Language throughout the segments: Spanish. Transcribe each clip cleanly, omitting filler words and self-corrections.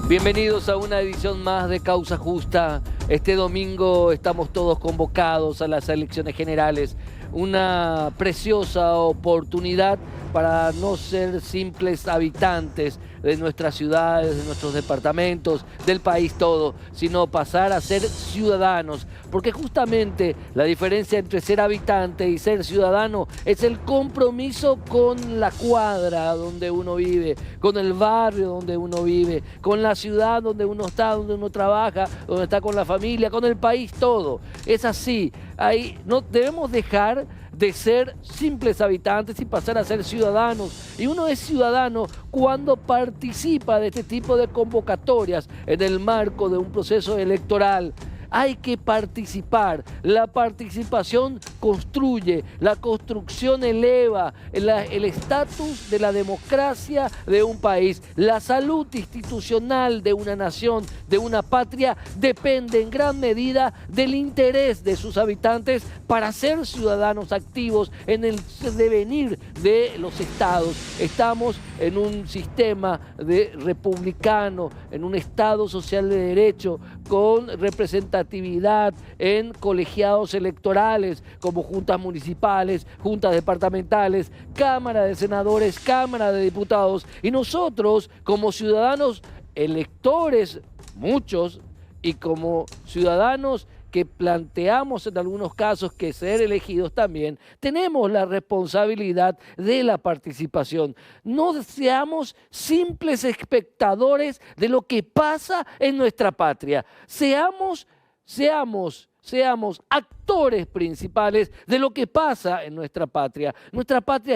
Bienvenidos a una edición más de Causa Justa. Este domingo estamos todos convocados a las elecciones generales. Una preciosa oportunidad para no ser simples habitantes de nuestras ciudades, de nuestros departamentos, del país todo, sino pasar a ser ciudadanos. Porque justamente la diferencia entre ser habitante y ser ciudadano es el compromiso con la cuadra donde uno vive, con el barrio donde uno vive, con la ciudad donde uno está, donde uno trabaja, donde está con la familia, con el país todo. Es así. Ahí no debemos dejar de ser simples habitantes y pasar a ser ciudadanos. Y uno es ciudadano cuando participa de este tipo de convocatorias en el marco de un proceso electoral. Hay que participar. La participación construye, la construcción eleva el estatus de la democracia de un país. La salud institucional de una nación, de una patria, depende en gran medida del interés de sus habitantes para ser ciudadanos activos en el devenir de los estados. Estamos en un sistema republicano, en un Estado social de derecho, con representatividad en colegiados electorales como juntas municipales, juntas departamentales, Cámara de Senadores, Cámara de Diputados. Y nosotros, como ciudadanos electores, muchos, y como ciudadanos que planteamos en algunos casos que ser elegidos también, tenemos la responsabilidad de la participación. No seamos simples espectadores de lo que pasa en nuestra patria. Seamos actores principales de lo que pasa en nuestra patria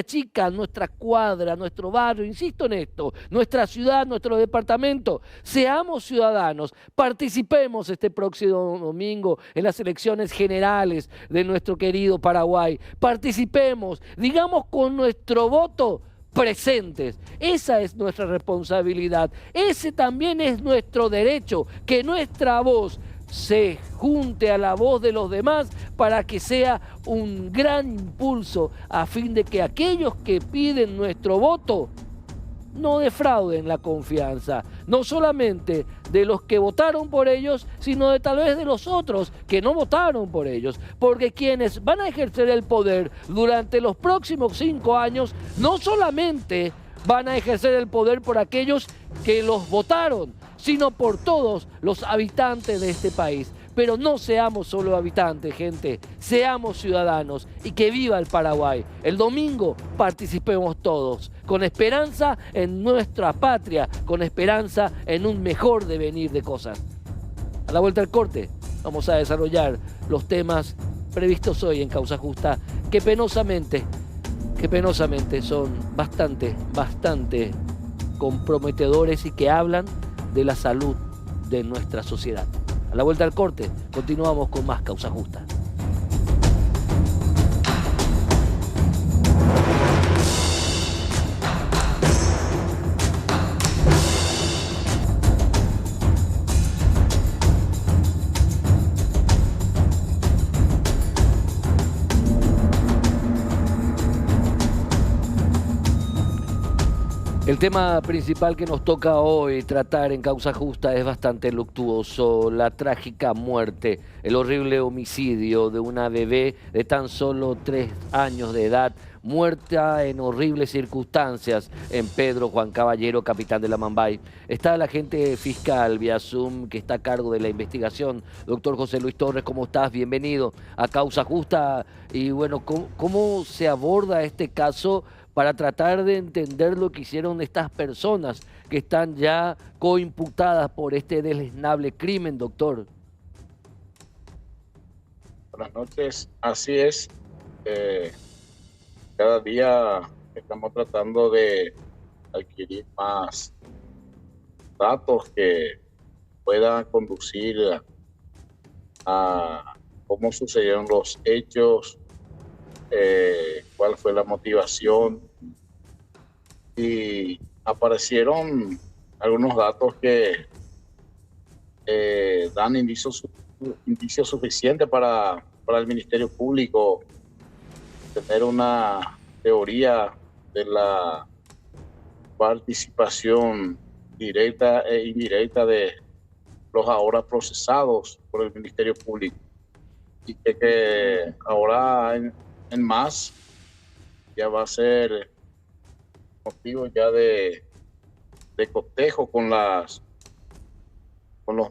chica, nuestra cuadra, nuestro barrio, insisto en esto, nuestra ciudad, nuestro departamento. Seamos ciudadanos, participemos este próximo domingo en las elecciones generales de nuestro querido Paraguay. Participemos, digamos con nuestro voto, presentes. Esa es nuestra responsabilidad. Ese también es nuestro derecho, que nuestra voz se junte a la voz de los demás para que sea un gran impulso a fin de que aquellos que piden nuestro voto no defrauden la confianza, no solamente de los que votaron por ellos, sino de tal vez de los otros que no votaron por ellos, porque quienes van a ejercer el poder durante los próximos 5 años no solamente van a ejercer el poder por aquellos que los votaron, sino por todos los habitantes de este país. Pero no seamos solo habitantes, gente, seamos ciudadanos y que viva el Paraguay. El domingo participemos todos, con esperanza en nuestra patria, con esperanza en un mejor devenir de cosas. A la vuelta del corte vamos a desarrollar los temas previstos hoy en Causa Justa, que penosamente son bastante comprometedores y que hablan de la salud de nuestra sociedad. A la vuelta del corte, continuamos con más Causa Justa. El tema principal que nos toca hoy tratar en Causa Justa es bastante luctuoso: la trágica muerte, el horrible homicidio de una bebé de tan solo 3 años de edad, muerta en horribles circunstancias en Pedro Juan Caballero, capitán de la Mambay. Está el agente fiscal vía Zoom que está a cargo de la investigación, doctor José Luis Torres. ¿Cómo estás? Bienvenido a Causa Justa. Y bueno, ¿cómo se aborda este caso para tratar de entender lo que hicieron estas personas que están ya coimputadas por este deleznable crimen, doctor? Buenas noches, así es. Cada día estamos tratando de adquirir más datos que puedan conducir a cómo sucedieron los hechos, cuál fue la motivación, y aparecieron algunos datos que dan indicios suficientes para el Ministerio Público tener una teoría de la participación directa e indirecta de los ahora procesados por el Ministerio Público. Y que ahora en más ya va a ser motivo ya de cotejo con los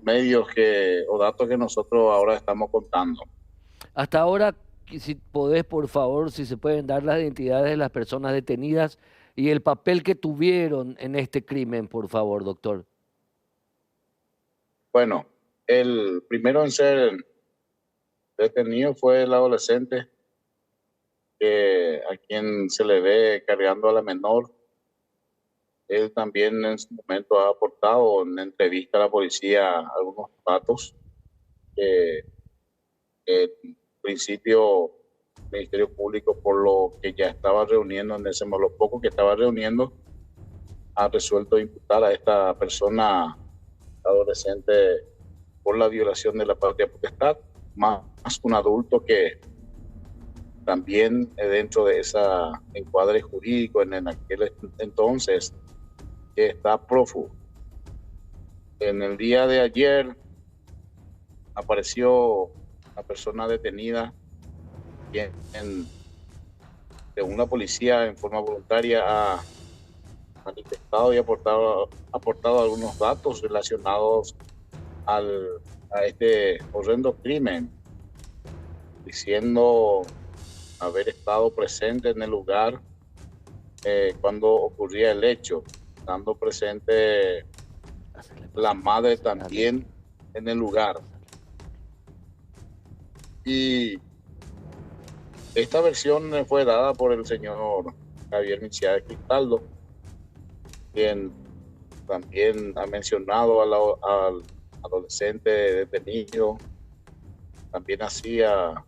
medios o datos que nosotros ahora estamos contando. Hasta ahora, si podés, por favor, si se pueden dar las identidades de las personas detenidas y el papel que tuvieron en este crimen, por favor, doctor. Bueno, el primero en ser detenido fue el adolescente a quien se le ve cargando a la menor. Él también en su momento ha aportado en entrevista a la policía algunos datos que en principio el Ministerio Público, por lo que ya estaba reuniendo en ese momento, lo poco que estaba reuniendo, ha resuelto imputar a esta persona adolescente por la violación de la patria potestad, más un adulto que también dentro de ese encuadre jurídico en aquel entonces que está prófugo. En el día de ayer apareció una persona detenida quien, según la policía, en forma voluntaria ha manifestado y aportado algunos datos relacionados a este horrendo crimen, diciendo haber estado presente en el lugar cuando ocurría el hecho, estando presente la madre también en el lugar. Y esta versión fue dada por el señor Javier Minciades Cristaldo, quien también ha mencionado al adolescente detenido, también hacía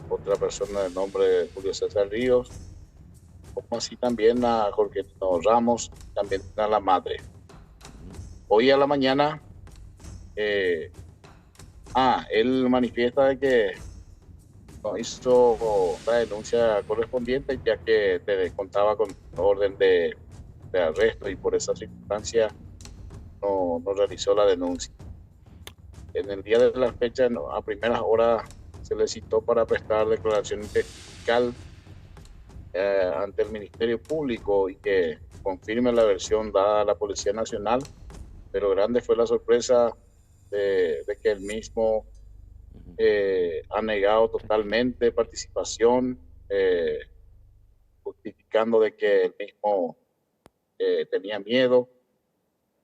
otra persona de nombre Julio César Ríos, como así también a Jorge Ramos, también a la madre. Hoy a la mañana, él manifiesta de que no hizo la denuncia correspondiente, ya que contaba con orden de arresto y por esa circunstancia no realizó la denuncia. En el día de la fecha, a primeras horas, se le citó para prestar declaración fiscal ante el Ministerio Público y que confirme la versión dada a la Policía Nacional, pero grande fue la sorpresa de que el mismo ha negado totalmente participación, justificando de que el mismo tenía miedo,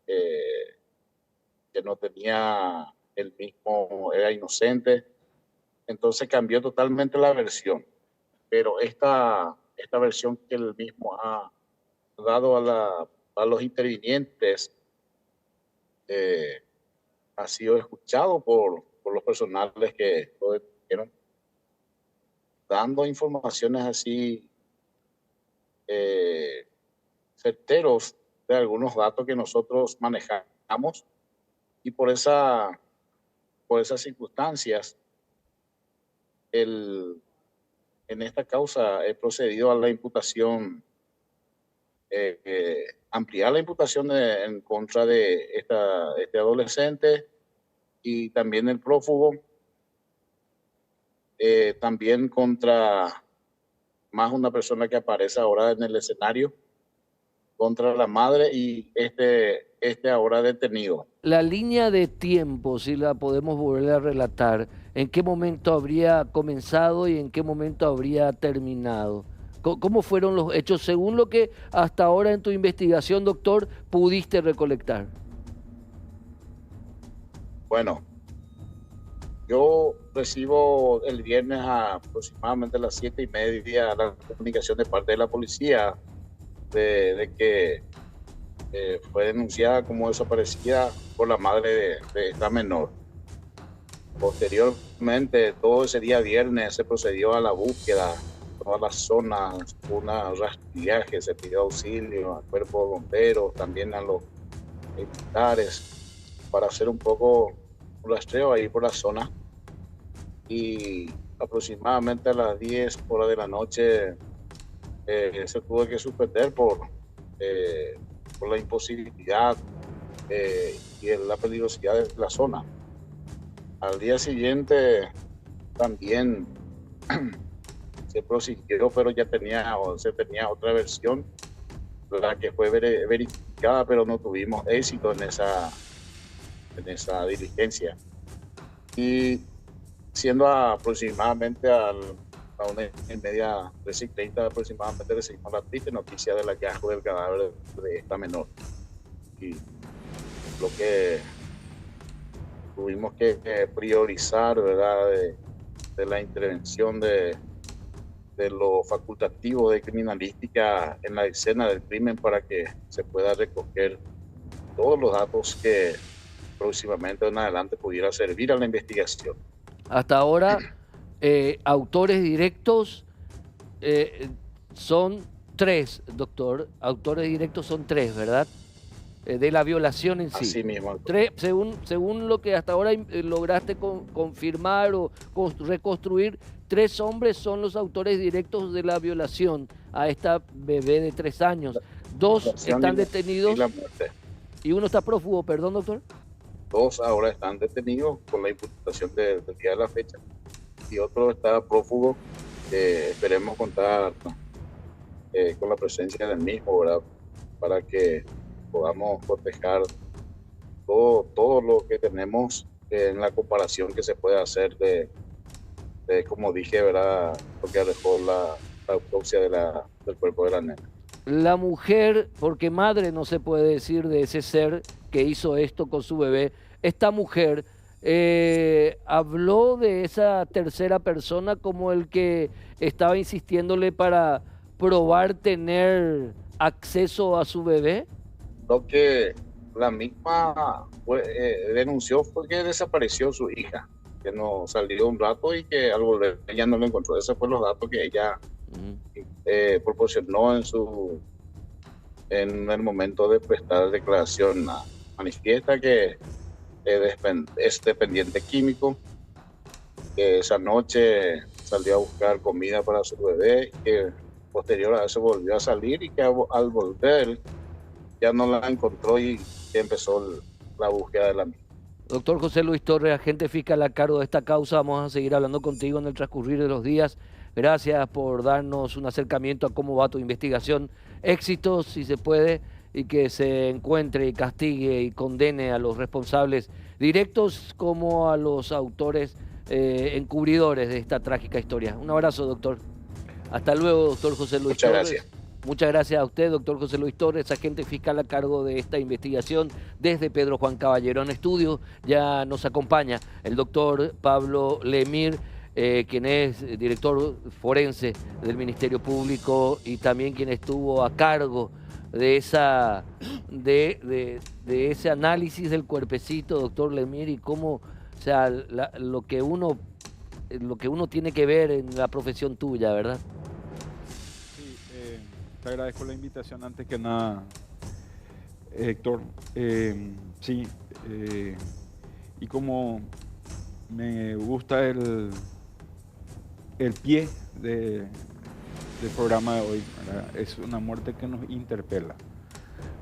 que no tenía, el mismo era inocente. Entonces cambió totalmente la versión, pero esta versión que él mismo ha dado a los intervinientes ha sido escuchado por los personales que lo detuvieron, dando informaciones así certeros de algunos datos que nosotros manejamos, y por esas circunstancias en esta causa he procedido a la imputación, ampliar la imputación en contra de este adolescente y también el prófugo, también contra más una persona que aparece ahora en el escenario, contra la madre y este ahora detenido. La línea de tiempo, si la podemos volver a relatar, ¿en qué momento habría comenzado y en qué momento habría terminado? ¿Cómo fueron los hechos según lo que hasta ahora en tu investigación, doctor, pudiste recolectar? Bueno, yo recibo el viernes a aproximadamente las 7:30 la comunicación de parte de la policía de que fue denunciada como desaparecida por la madre de esta menor. Posteriormente, todo ese día viernes se procedió a la búsqueda, todas las zonas, una rastrillaje, se pidió auxilio al cuerpo de bomberos, también a los militares, para hacer un poco un rastreo ahí por la zona. Y aproximadamente a las 10 horas de la noche se tuvo que suspender por la imposibilidad y en la peligrosidad de la zona. Al día siguiente también se prosiguió, pero ya se tenía otra versión, la que fue verificada, pero no tuvimos éxito en esa diligencia. Y siendo aproximadamente a 1:30, 13:30 aproximadamente, recibimos la triste noticia del hallazgo del cadáver de esta menor. Y lo que tuvimos que priorizar, ¿verdad?, de la intervención de lo facultativo de criminalística en la escena del crimen para que se pueda recoger todos los datos que próximamente en adelante pudiera servir a la investigación. Hasta ahora, autores directos son tres, doctor. Autores directos son tres, ¿verdad? De la violación en sí. Así mismo. Tres, según lo que hasta ahora lograste confirmar o reconstruir, tres hombres son los autores directos de la violación a esta bebé de 3 años. Dos están detenidos y la muerte. Y uno está prófugo, perdón, doctor. Dos ahora están detenidos con la imputación del día de la fecha y otro está prófugo. Esperemos contar con la presencia del mismo, ¿verdad?, para que podamos proteger todo lo que tenemos en la comparación que se puede hacer de como dije, ¿verdad?, lo que dejó la autopsia del cuerpo de la nena. La mujer, porque madre no se puede decir de ese ser que hizo esto con su bebé, esta mujer habló de esa tercera persona como el que estaba insistiéndole para probar tener acceso a su bebé. Lo que la misma denunció fue que desapareció su hija, que no salió un rato y que al volver ella no lo encontró. Esos fueron los datos que ella proporcionó en el momento de prestar declaración. Manifiesta que es dependiente químico, que esa noche salió a buscar comida para su bebé, que posterior a eso volvió a salir y que al volver ya no la encontró y que empezó la búsqueda de la misma. Doctor José Luis Torres, agente fiscal a cargo de esta causa, vamos a seguir hablando contigo en el transcurrir de los días. Gracias por darnos un acercamiento a cómo va tu investigación. Éxitos, si se puede, y que se encuentre y castigue y condene a los responsables directos como a los autores encubridores de esta trágica historia. Un abrazo, doctor. Hasta luego, doctor José Luis Muchas Torres. gracias. Muchas gracias a usted, doctor José Luis Torres, agente fiscal a cargo de esta investigación desde Pedro Juan Caballero. En estudio ya nos acompaña el doctor Pablo Lemir, quien es director forense del Ministerio Público y también quien estuvo a cargo de ese análisis del cuerpecito, doctor Lemir, y cómo, o sea, lo que uno tiene que ver en la profesión tuya, ¿verdad? Te agradezco la invitación antes que nada, Héctor. Y como me gusta el pie del programa de hoy, ¿verdad?, es una muerte que nos interpela.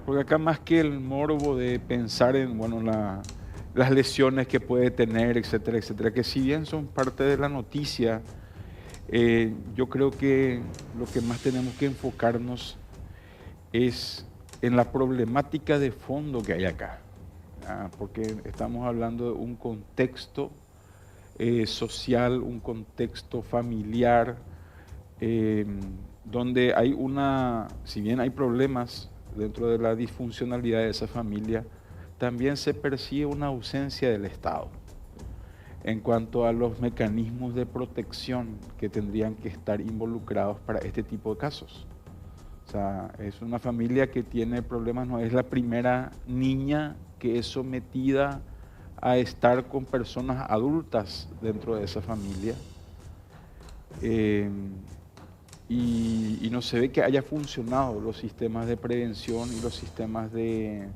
Porque acá más que el morbo de pensar en las lesiones que puede tener, etcétera, etcétera, que si bien son parte de la noticia, yo creo que lo que más tenemos que enfocarnos es en la problemática de fondo que hay acá, porque estamos hablando de un contexto social, un contexto familiar, donde hay si bien hay problemas dentro de la disfuncionalidad de esa familia, también se percibe una ausencia del Estado en cuanto a los mecanismos de protección que tendrían que estar involucrados para este tipo de casos. O sea, es una familia que tiene problemas, no es la primera niña que es sometida a estar con personas adultas dentro de esa familia. Y no se ve que haya funcionado los sistemas de prevención y los sistemas de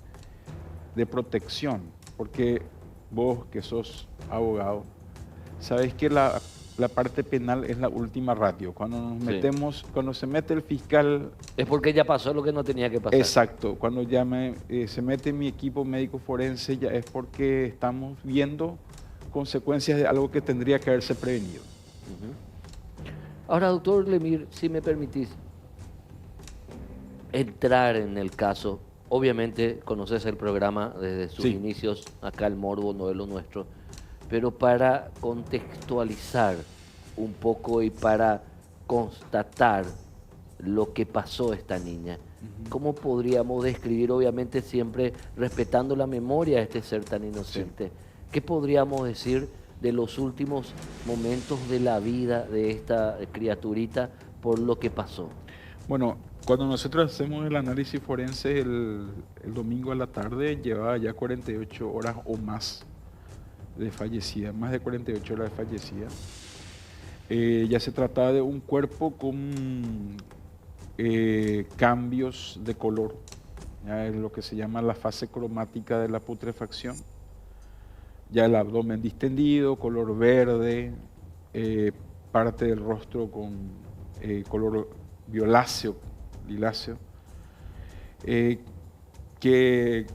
protección, porque vos que sos abogado, sabés que la parte penal es la última ratio. Cuando nos Sí. metemos, cuando se mete el fiscal, Es porque ya pasó lo que no tenía que pasar. exacto, cuando ya se mete mi equipo médico forense, ya es porque estamos viendo consecuencias de algo que tendría que haberse prevenido. Ujú. Ahora, doctor Lemir, si me permitís entrar en el caso, obviamente conoces el programa desde sus Sí. inicios, acá el Morbo no es lo nuestro, pero para contextualizar un poco y para constatar lo que pasó a esta niña, ¿cómo podríamos describir, obviamente siempre respetando la memoria de este ser tan inocente? ¿Qué podríamos decir de los últimos momentos de la vida de esta criaturita por lo que pasó? Bueno, cuando nosotros hacemos el análisis forense el domingo a la tarde, llevaba ya 48 horas o más de fallecida, más de 48 horas de fallecida. Ya se trataba de un cuerpo con cambios de color, ya es lo que se llama la fase cromática de la putrefacción. Ya el abdomen distendido, color verde, parte del rostro con color violáceo, liláceo, que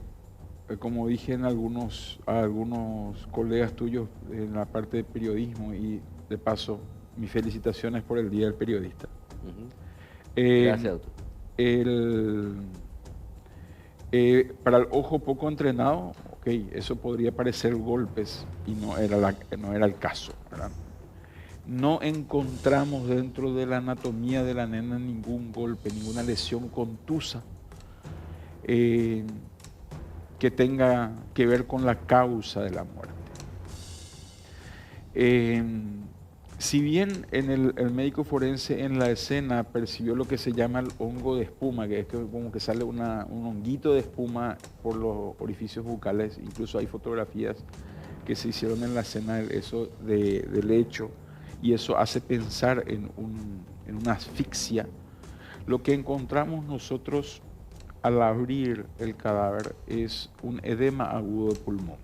como dije a algunos colegas tuyos en la parte de periodismo, y de paso mis felicitaciones por el Día del Periodista. Ujú. Eh, Gracias, doctor. Para el ojo poco entrenado, ok, eso podría parecer golpes y no era el caso, ¿verdad? No encontramos dentro de la anatomía de la nena ningún golpe, ninguna lesión contusa que tenga que ver con la causa de la muerte. Si bien el médico forense en la escena percibió lo que se llama el hongo de espuma, que es como que sale un honguito de espuma por los orificios bucales, incluso hay fotografías que se hicieron en la escena del hecho, y eso hace pensar en una asfixia. Lo que encontramos nosotros al abrir el cadáver es un edema agudo de pulmón.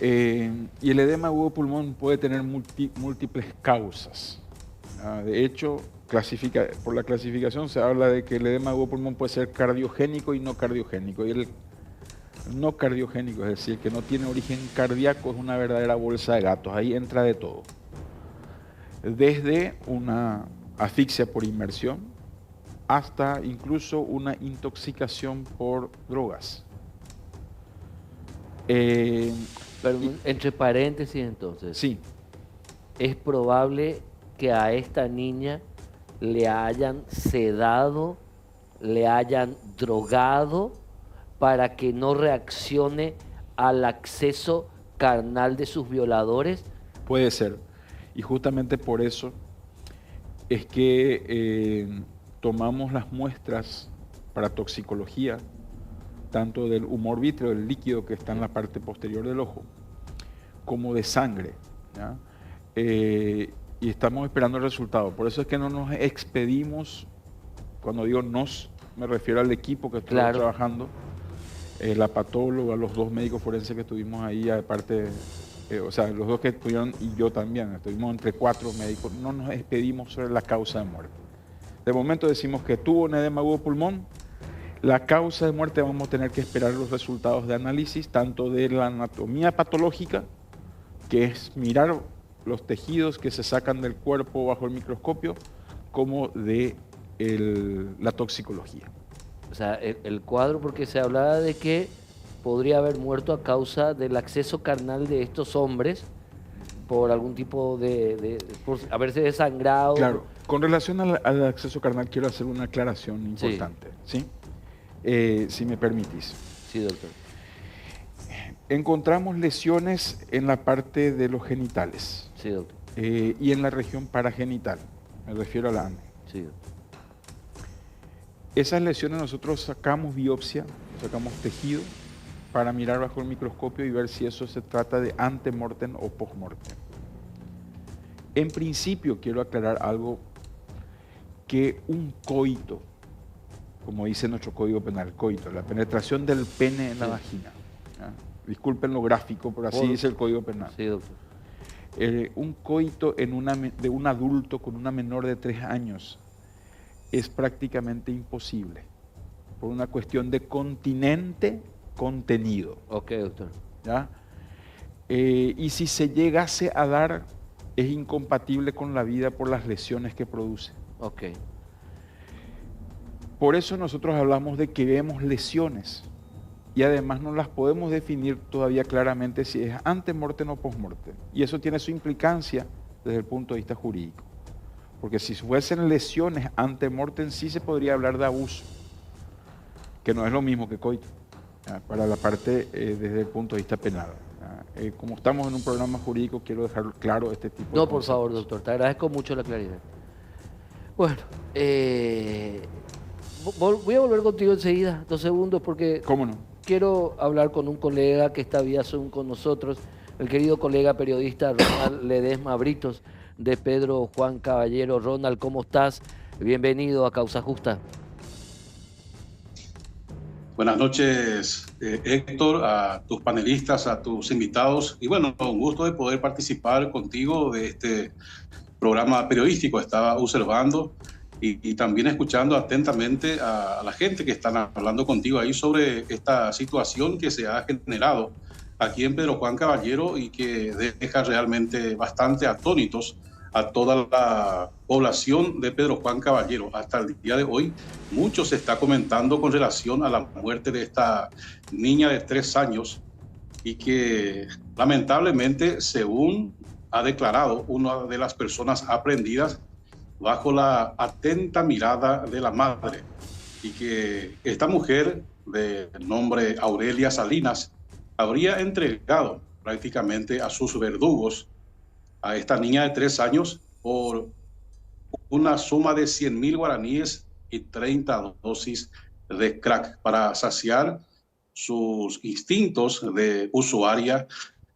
Y el edema agudo de pulmón puede tener múltiples causas. De hecho, por la clasificación se habla de que el edema agudo de pulmón puede ser cardiogénico y no cardiogénico. Y el no cardiogénico, es decir, que no tiene origen cardíaco, es una verdadera bolsa de gatos. Ahí entra de todo. Desde una asfixia por inmersión hasta incluso una intoxicación por drogas. Pero entre paréntesis entonces, Sí, es probable que a esta niña le hayan sedado, le hayan drogado para que no reaccione al acceso carnal de sus violadores. puede ser. Y justamente por eso es que tomamos las muestras para toxicología, tanto del humor vítreo, el líquido que está en la parte posterior del ojo, como de sangre, ¿ya? Y estamos esperando el resultado. Por eso es que no nos expedimos, cuando digo nos, me refiero al equipo que estuvo trabajando, la patóloga, los dos médicos forenses que estuvimos ahí, aparte, o sea, los dos que estuvieron y yo también, estuvimos entre 4 médicos, no nos expedimos sobre la causa de muerte. De momento decimos que tuvo un edema agudo pulmón. La causa de muerte vamos a tener que esperar los resultados de análisis, tanto de la anatomía patológica, que es mirar los tejidos que se sacan del cuerpo bajo el microscopio, como de la toxicología. O sea, el cuadro, porque se hablaba de que podría haber muerto a causa del acceso carnal de estos hombres por algún tipo por haberse desangrado. Claro, con relación al acceso carnal quiero hacer una aclaración importante, ¿sí? Si me permitís. Sí, doctor. Encontramos lesiones en la parte de los genitales. Sí, doctor. Y en la región paragenital, me refiero a la ANE. Sí, doctor. Esas lesiones nosotros sacamos biopsia, sacamos tejido para mirar bajo el microscopio y ver si eso se trata de antemortem o postmortem. En principio quiero aclarar algo, que un coito, como dice nuestro Código Penal, coito, la penetración del pene en la vagina. ¿Ya? Disculpen lo gráfico, pero así dice el Código Penal. Sí, doctor. Un coito de un adulto con una menor de 3 años es prácticamente imposible por una cuestión de continente contenido. Ok, doctor. ¿Ya? Y si se llegase a dar, es incompatible con la vida por las lesiones que produce. Ok. Por eso nosotros hablamos de que vemos lesiones y además no las podemos definir todavía claramente si es ante-mortem o post-mortem. Y eso tiene su implicancia desde el punto de vista jurídico. Porque si fuesen lesiones ante-mortem sí se podría hablar de abuso, que no es lo mismo que coito, para la parte desde el punto de vista penal. Como estamos en un programa jurídico, quiero dejar claro este tipo de No, por conceptos. favor, doctor, te agradezco mucho la claridad. Bueno, voy a volver contigo enseguida, 2 segundos, porque ¿Cómo no? quiero hablar con un colega que está vía Zoom con nosotros, el querido colega periodista Ronald Ledesma Britos, de Pedro Juan Caballero. Ronald, ¿cómo estás? Bienvenido a Causa Justa. Buenas noches, Héctor, a tus panelistas, a tus invitados. Y bueno, un gusto de poder participar contigo de este programa periodístico. Estaba observando y también escuchando atentamente a la gente que están hablando contigo ahí sobre esta situación que se ha generado aquí en Pedro Juan Caballero y que deja realmente bastante atónitos a toda la población de Pedro Juan Caballero. Hasta el día de hoy, mucho se está comentando con relación a la muerte de esta niña de 3 años y que lamentablemente, según ha declarado una de las personas aprehendidas, bajo la atenta mirada de la madre, y que esta mujer de nombre Aurelia Salinas habría entregado prácticamente a sus verdugos a esta niña de 3 años por una suma de 100.000 guaraníes y 30 dosis de crack para saciar sus instintos de usuaria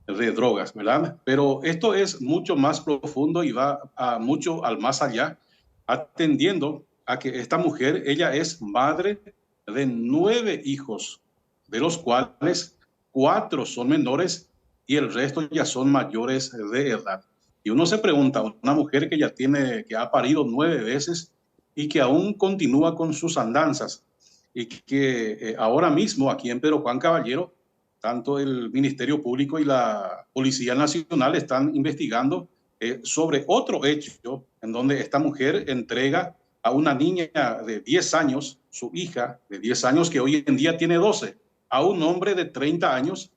de drogas, ¿verdad? Pero esto es mucho más profundo y va mucho al más allá, atendiendo a que esta mujer, ella es madre de 9 hijos, de los cuales 4 son menores y el resto ya son mayores de edad. Y uno se pregunta, una mujer que ha parido 9 veces y que aún continúa con sus andanzas y que ahora mismo aquí en Pedro Juan Caballero, tanto el Ministerio Público y la Policía Nacional están investigando sobre otro hecho en donde esta mujer entrega a una niña de 10 años, su hija de 10 años que hoy en día tiene 12, a un hombre de 30 años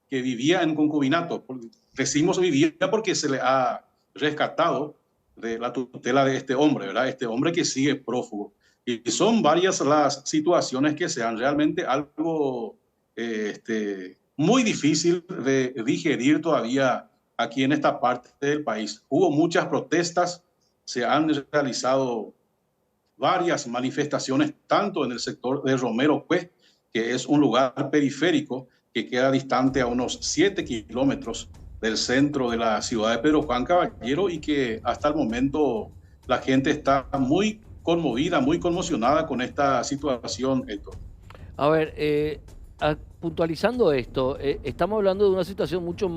que vivía en concubinato. Decimos vivía porque se le ha rescatado de la tutela de este hombre, ¿verdad? Este hombre que sigue prófugo. Y son varias las situaciones que sean realmente algo muy difícil de digerir todavía aquí en esta parte del país. Hubo muchas protestas, se han realizado varias manifestaciones, tanto en el sector de Romero Cue, que es un lugar periférico que queda distante a unos 7 kilómetros del centro de la ciudad de Pedro Juan Caballero, y que hasta el momento la gente está muy conmovida, muy conmocionada con esta situación, Héctor. A ver, puntualizando esto, estamos hablando de una situación mucho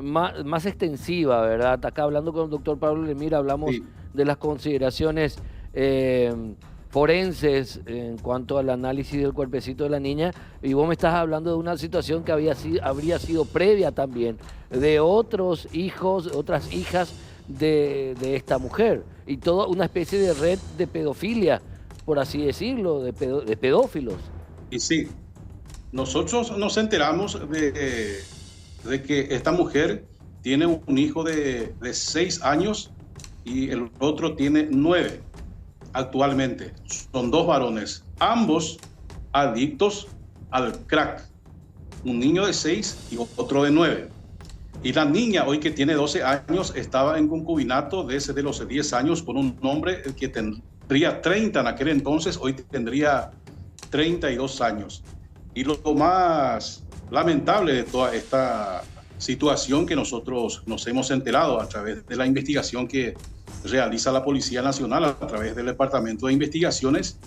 más extensiva, ¿verdad? Acá hablando con el doctor Pablo Lemira hablamos de las consideraciones forenses en cuanto al análisis del cuerpecito de la niña, y vos me estás hablando de una situación que habría sido previa también, de otros hijos, otras hijas de esta mujer, y toda una especie de red de pedofilia, por así decirlo, de pedófilos. Y sí, nosotros nos enteramos de que esta mujer tiene un hijo de 6 años y el otro tiene 9 actualmente. Son 2 varones, ambos adictos al crack. Un niño de 6 y otro de 9. Y la niña, hoy que tiene 12 años, estaba en concubinato desde los 10 años con un hombre que tendría 30 en aquel entonces, hoy tendría 32 años. Y lo más lamentable de toda esta situación que nosotros nos hemos enterado a través de la investigación que realiza la Policía Nacional a través del Departamento de Investigaciones,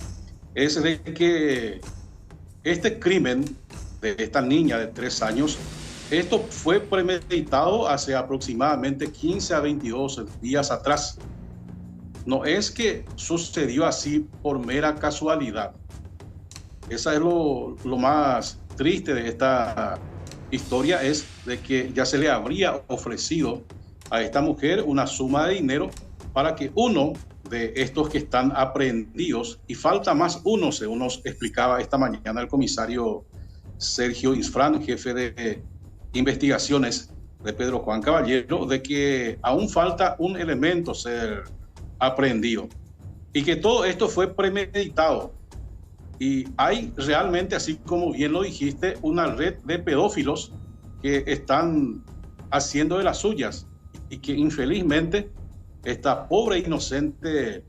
es de que este crimen de esta niña de 3 años Esto fue premeditado hace aproximadamente 15 a 22 días atrás. No es que sucedió así por mera casualidad. Esa es lo más triste de esta historia, es de que ya se le habría ofrecido a esta mujer una suma de dinero para que uno de estos que están aprehendidos, y falta más uno, según nos explicaba esta mañana el comisario Sergio Isfrán, jefe de investigaciones de Pedro Juan Caballero, de que aún falta un elemento ser aprehendido y que todo esto fue premeditado. Y hay realmente, así como bien lo dijiste, una red de pedófilos que están haciendo de las suyas y que infelizmente esta pobre inocente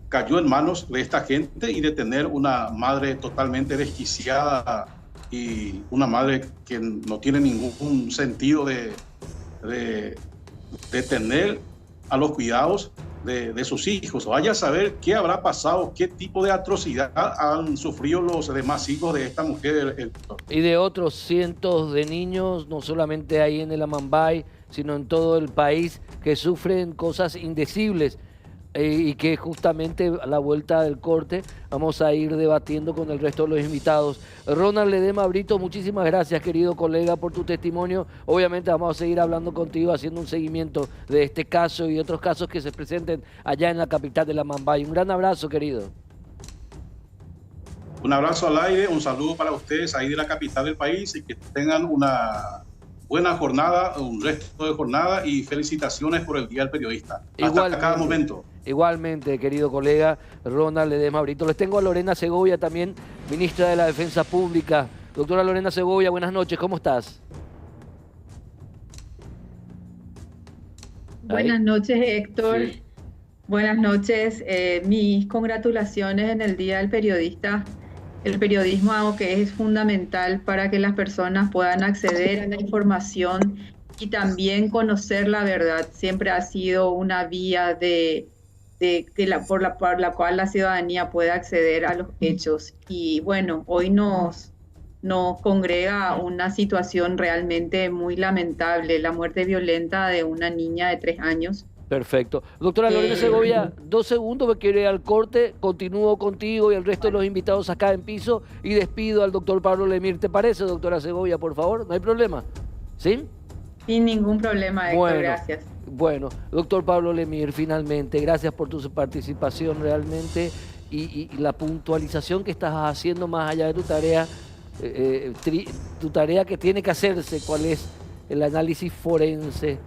cayó en manos de esta gente, y de tener una madre totalmente desquiciada y una madre que no tiene ningún sentido de tener a los cuidados de sus hijos. Vaya a saber qué habrá pasado, qué tipo de atrocidad han sufrido los demás hijos de esta mujer. Y de otros cientos de niños, no solamente ahí en el Amambay, sino en todo el país, que sufren cosas indecibles. Y que justamente a la vuelta del corte vamos a ir debatiendo con el resto de los invitados. Ronald Ledesma Brito, muchísimas gracias, querido colega, por tu testimonio. Obviamente vamos a seguir hablando contigo, haciendo un seguimiento de este caso y otros casos que se presenten allá en la capital de la Amambay. Un gran abrazo, querido. Un abrazo al aire, un saludo para ustedes ahí de la capital del país, y que tengan una buena jornada, un resto de jornada, y felicitaciones por el Día del Periodista. Hasta cada momento. Igualmente, querido colega Ronald Ledesma Brito. Les tengo a Lorena Segovia también, ministra de la Defensa Pública. Doctora Lorena Segovia, buenas noches, ¿cómo estás? Buenas noches, Héctor. Sí. Buenas noches. Mis congratulaciones en el Día del Periodista. El periodismo, algo que es fundamental para que las personas puedan acceder a la información y también conocer la verdad. Siempre ha sido una vía por la cual la ciudadanía puede acceder a los hechos. Y bueno, hoy nos congrega una situación realmente muy lamentable, la muerte violenta de una niña de 3 años. Perfecto. Doctora Lorena Segovia, 2 segundos, me quiero ir al corte, continúo contigo y el resto de los invitados acá en piso y despido al doctor Pablo Lemir. ¿Te parece, doctora Segovia, por favor? ¿No hay problema? ¿Sí? Sin ningún problema, Héctor, gracias. Bueno, doctor Pablo Lemir, finalmente, gracias por tu participación realmente y la puntualización que estás haciendo más allá de tu tarea, tu tarea que tiene que hacerse, cuál es el análisis forense,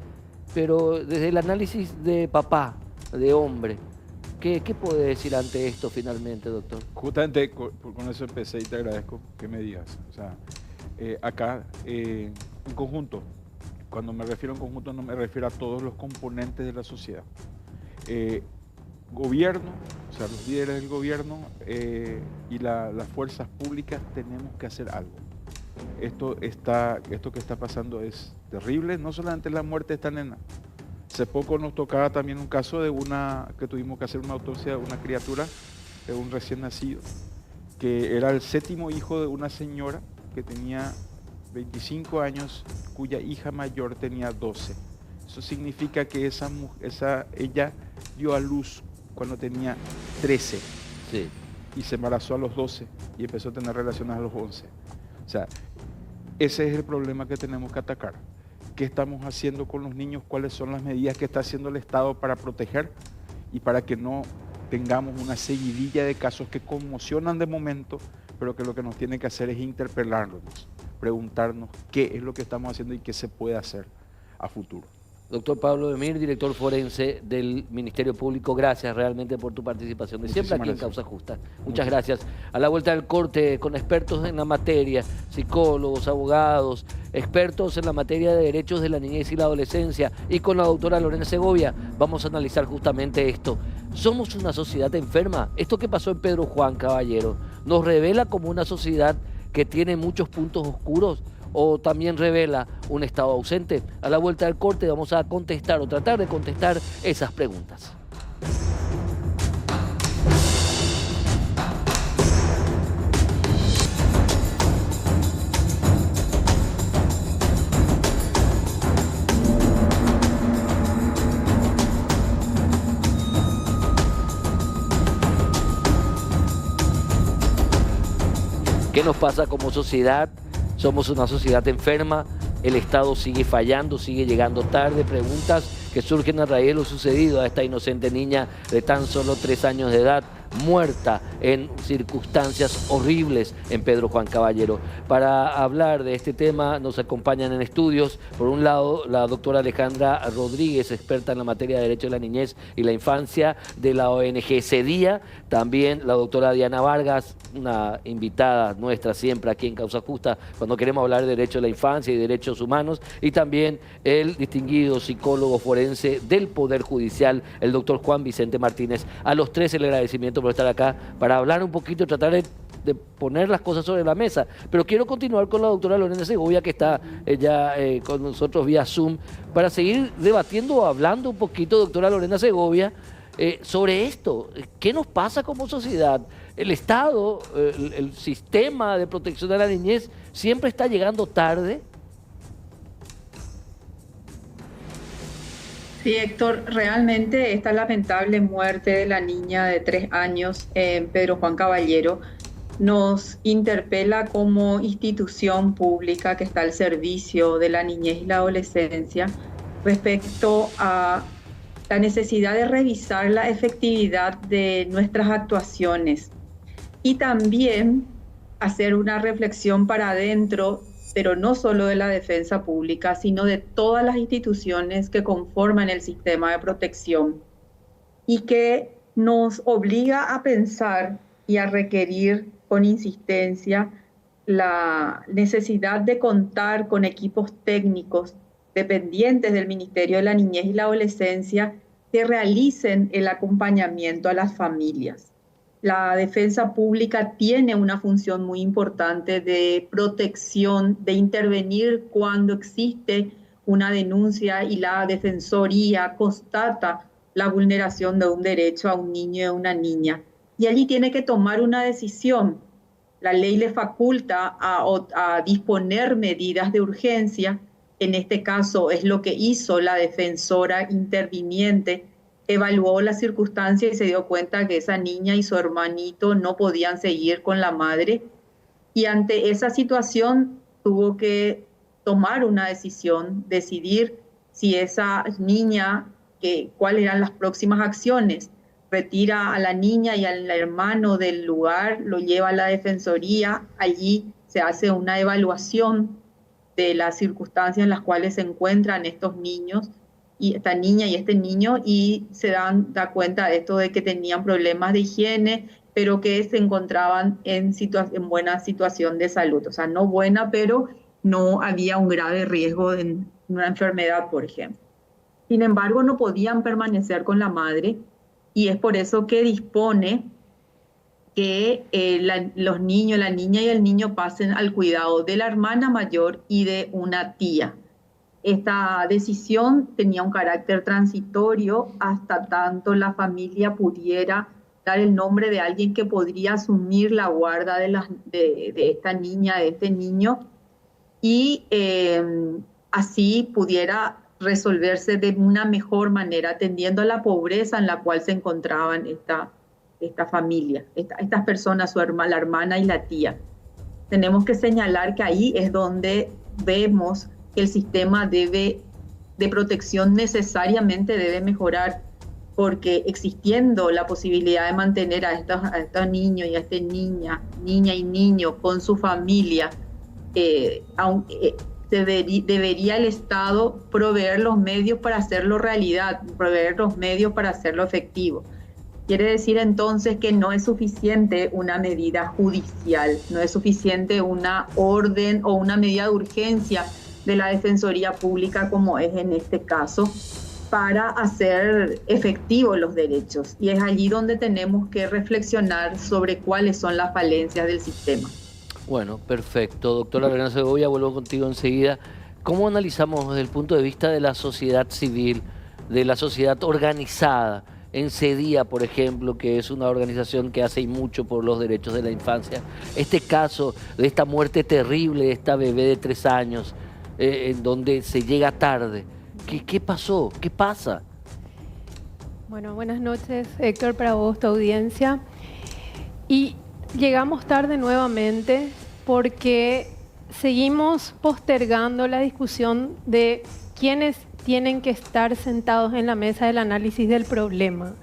pero desde el análisis de papá, de hombre, ¿qué puede decir ante esto finalmente, doctor? Justamente con eso empecé y te agradezco que me digas. O sea, acá, en conjunto, cuando me refiero a un conjunto no me refiero a todos los componentes de la sociedad. Gobierno, o sea, los líderes del gobierno y las fuerzas públicas tenemos que hacer algo. Esto que está pasando es terrible, no solamente la muerte de esta nena. Hace poco nos tocaba también un caso de que tuvimos que hacer una autopsia de una criatura, de un recién nacido, que era el 7º hijo de una señora que tenía 25 años, cuya hija mayor tenía 12. Eso significa que ella dio a luz cuando tenía 13. Sí. Y se embarazó a los 12 y empezó a tener relaciones a los 11. O sea, ese es el problema que tenemos que atacar. ¿Qué estamos haciendo con los niños? ¿Cuáles son las medidas que está haciendo el Estado para proteger y para que no tengamos una seguidilla de casos que conmocionan de momento, pero que lo que nos tiene que hacer es interpelarnos, preguntarnos qué es lo que estamos haciendo y qué se puede hacer a futuro? Doctor Pablo Lemir, director forense del Ministerio Público, gracias realmente por tu participación de siempre aquí en Causa Justa. Muchas gracias. A la vuelta del corte, con expertos en la materia, psicólogos, abogados, expertos en la materia de derechos de la niñez y la adolescencia, y con la doctora Lorena Segovia, vamos a analizar justamente esto. ¿Somos una sociedad enferma? Esto que pasó en Pedro Juan Caballero, ¿nos revela como una sociedad que tiene muchos puntos oscuros? ¿O también revela un Estado ausente? A la vuelta del corte vamos a contestar o tratar de contestar esas preguntas. ¿Qué nos pasa como sociedad? Somos una sociedad enferma, el Estado sigue fallando, sigue llegando tarde. Preguntas que surgen a raíz de lo sucedido a esta inocente niña de tan solo 3 años de edad, muerta en circunstancias horribles en Pedro Juan Caballero. Para hablar de este tema nos acompañan en estudios, por un lado, la doctora Alejandra Rodríguez, experta en la materia de Derecho de la Niñez y la Infancia de la ONG CEDIA, también la doctora Diana Vargas, una invitada nuestra siempre aquí en Causa Justa cuando queremos hablar de Derecho de la Infancia y Derechos Humanos, y también el distinguido psicólogo forense del Poder Judicial, el doctor Juan Vicente Martínez. A los tres el agradecimiento por estar acá para hablar un poquito y tratar de poner las cosas sobre la mesa. Pero quiero continuar con la doctora Lorena Segovia, que está ya con nosotros vía Zoom, para seguir debatiendo o hablando un poquito, doctora Lorena Segovia, sobre esto. ¿Qué nos pasa como sociedad? El Estado, el sistema de protección de la niñez siempre está llegando tarde. Sí, Héctor, realmente esta lamentable muerte de la niña de 3 años en Pedro Juan Caballero nos interpela como institución pública que está al servicio de la niñez y la adolescencia respecto a la necesidad de revisar la efectividad de nuestras actuaciones y también hacer una reflexión para adentro, pero no solo de la defensa pública, sino de todas las instituciones que conforman el sistema de protección y que nos obliga a pensar y a requerir con insistencia la necesidad de contar con equipos técnicos dependientes del Ministerio de la Niñez y la Adolescencia que realicen el acompañamiento a las familias. La defensa pública tiene una función muy importante de protección, de intervenir cuando existe una denuncia y la defensoría constata la vulneración de un derecho a un niño y a una niña. Y allí tiene que tomar una decisión. La ley le faculta a disponer medidas de urgencia. En este caso es lo que hizo la defensora interviniente. Evaluó la circunstancia y se dio cuenta que esa niña y su hermanito no podían seguir con la madre. Y ante esa situación tuvo que tomar una decisión, decidir si esa niña, cuáles eran las próximas acciones. Retira a la niña y al hermano del lugar, lo lleva a la defensoría, allí se hace una evaluación de las circunstancias en las cuales se encuentran estos niños, y esta niña y este niño, y se da cuenta de esto de que tenían problemas de higiene, pero que se encontraban en buena situación de salud. O sea, no buena, pero no había un grave riesgo de una enfermedad, por ejemplo. Sin embargo, no podían permanecer con la madre, y es por eso que dispone que los niños, la niña y el niño pasen al cuidado de la hermana mayor y de una tía. Esta decisión tenía un carácter transitorio hasta tanto la familia pudiera dar el nombre de alguien que podría asumir la guarda de esta niña, de este niño, y así pudiera resolverse de una mejor manera, atendiendo a la pobreza en la cual se encontraban esta familia, estas personas, la hermana y la tía. Tenemos que señalar que ahí es donde vemos que el sistema de protección necesariamente debe mejorar, porque existiendo la posibilidad de mantener a estos niños y a esta niña y niño con su familia, debería el Estado proveer los medios para hacerlo realidad, proveer los medios para hacerlo efectivo. Quiere decir entonces que no es suficiente una medida judicial, no es suficiente una orden o una medida de urgencia de la Defensoría Pública, como es en este caso, para hacer efectivos los derechos. Y es allí donde tenemos que reflexionar sobre cuáles son las falencias del sistema. Bueno, perfecto. Doctora Lorena Segovia, vuelvo contigo enseguida. ¿Cómo analizamos desde el punto de vista de la sociedad civil, de la sociedad organizada? En CEDIA, por ejemplo, que es una organización que hace mucho por los derechos de la infancia. Este caso de esta muerte terrible de esta bebé de 3 años, en donde se llega tarde. ¿Qué pasó? ¿Qué pasa? Bueno, buenas noches, Héctor, para vos, tu audiencia. Y llegamos tarde nuevamente porque seguimos postergando la discusión de quiénes tienen que estar sentados en la mesa del análisis del problema.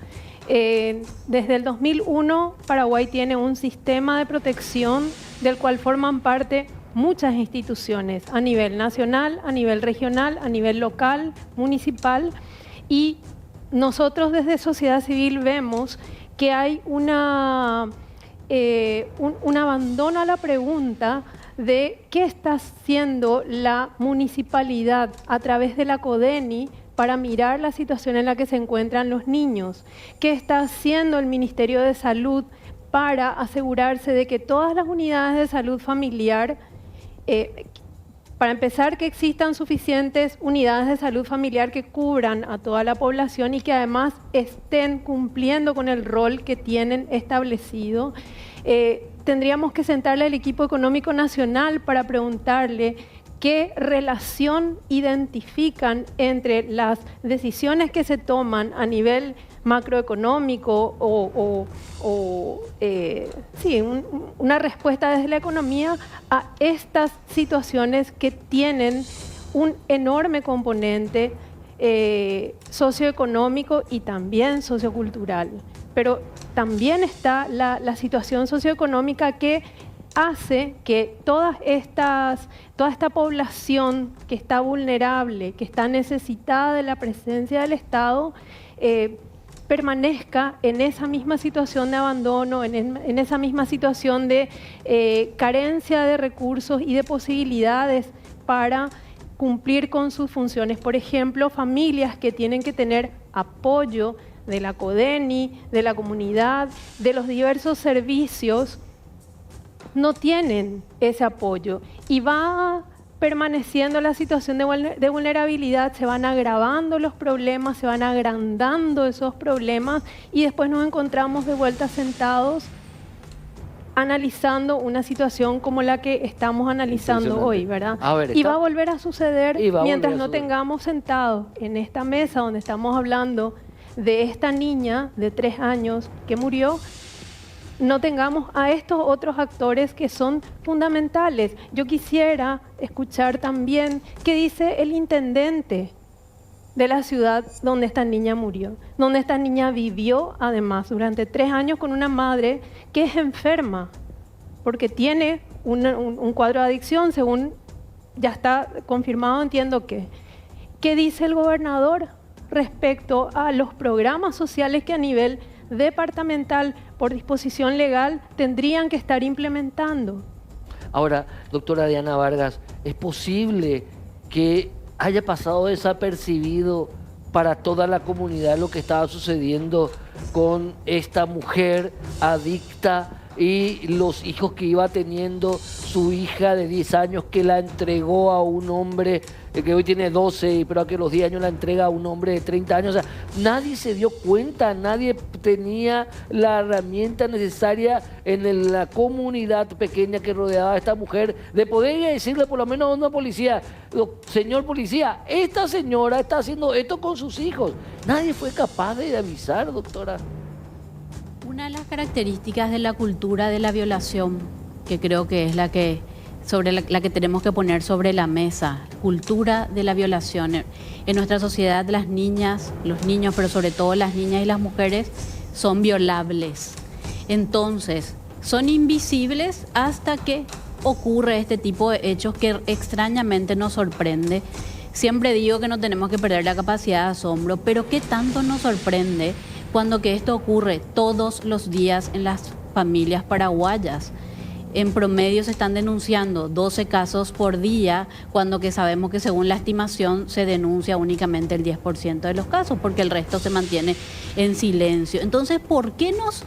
Desde el 2001, Paraguay tiene un sistema de protección del cual forman parte muchas instituciones a nivel nacional, a nivel regional, a nivel local, municipal, y nosotros desde sociedad civil vemos que hay un abandono a la pregunta de qué está haciendo la municipalidad a través de la CODENI para mirar la situación en la que se encuentran los niños, qué está haciendo el Ministerio de Salud para asegurarse de que todas las unidades de salud familiar, para empezar, que existan suficientes unidades de salud familiar que cubran a toda la población y que además estén cumpliendo con el rol que tienen establecido. Tendríamos que sentarle al equipo económico nacional para preguntarle qué relación identifican entre las decisiones que se toman a nivel macroeconómico una respuesta desde la economía a estas situaciones que tienen un enorme componente socioeconómico y también sociocultural. Pero también está la situación socioeconómica que hace que toda esta población que está vulnerable, que está necesitada de la presencia del Estado, permanezca en esa misma situación de abandono, en esa misma situación de carencia de recursos y de posibilidades para cumplir con sus funciones. Por ejemplo, familias que tienen que tener apoyo de la CODENI, de la comunidad, de los diversos servicios, no tienen ese apoyo y va permaneciendo la situación de vulnerabilidad, se van agravando los problemas, se van agrandando esos problemas y después nos encontramos de vuelta sentados analizando una situación como la que estamos analizando hoy, ¿verdad? Y va a volver a suceder mientras no tengamos sentados en esta mesa donde estamos hablando de esta niña de 3 años que murió, no tengamos a estos otros actores que son fundamentales. Yo quisiera escuchar también qué dice el intendente de la ciudad donde esta niña murió, donde esta niña vivió además durante 3 años con una madre que es enferma, porque tiene un cuadro de adicción, según ya está confirmado, entiendo que. ¿Qué dice el gobernador respecto a los programas sociales que a nivel departamental, por disposición legal, tendrían que estar implementando? Ahora, doctora Diana Vargas, ¿es posible que haya pasado desapercibido para toda la comunidad lo que estaba sucediendo con esta mujer adicta y los hijos que iba teniendo su hija de 10 años que la entregó a un hombre que hoy tiene 12, pero que a los 10 años la entrega a un hombre de 30 años? O sea, nadie se dio cuenta, nadie tenía la herramienta necesaria en la comunidad pequeña que rodeaba a esta mujer de poder decirle por lo menos a una policía: señor policía, esta señora está haciendo esto con sus hijos. Nadie fue capaz de avisar, doctora. Una de las características de la cultura de la violación, que creo que es la que tenemos que poner sobre la mesa, cultura de la violación. En nuestra sociedad las niñas, los niños, pero sobre todo las niñas y las mujeres, son violables. Entonces, son invisibles hasta que ocurre este tipo de hechos que extrañamente nos sorprende. Siempre digo que no tenemos que perder la capacidad de asombro, pero ¿qué tanto nos sorprende cuando que esto ocurre todos los días en las familias paraguayas? En promedio se están denunciando 12 casos por día, cuando que sabemos que según la estimación se denuncia únicamente el 10% de los casos, porque el resto se mantiene en silencio. Entonces, ¿por qué nos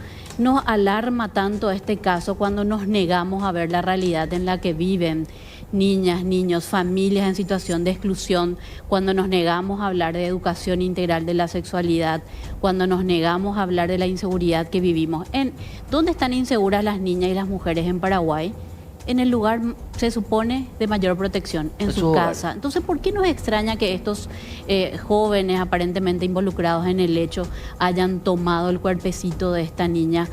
alarma tanto este caso cuando nos negamos a ver la realidad en la que viven niñas, niños, familias en situación de exclusión, cuando nos negamos a hablar de educación integral de la sexualidad, cuando nos negamos a hablar de la inseguridad que vivimos? ¿Dónde están inseguras las niñas y las mujeres en Paraguay? En el lugar, se supone, de mayor protección, en su casa. Entonces, ¿por qué nos extraña que estos jóvenes aparentemente involucrados en el hecho hayan tomado el cuerpecito de esta niña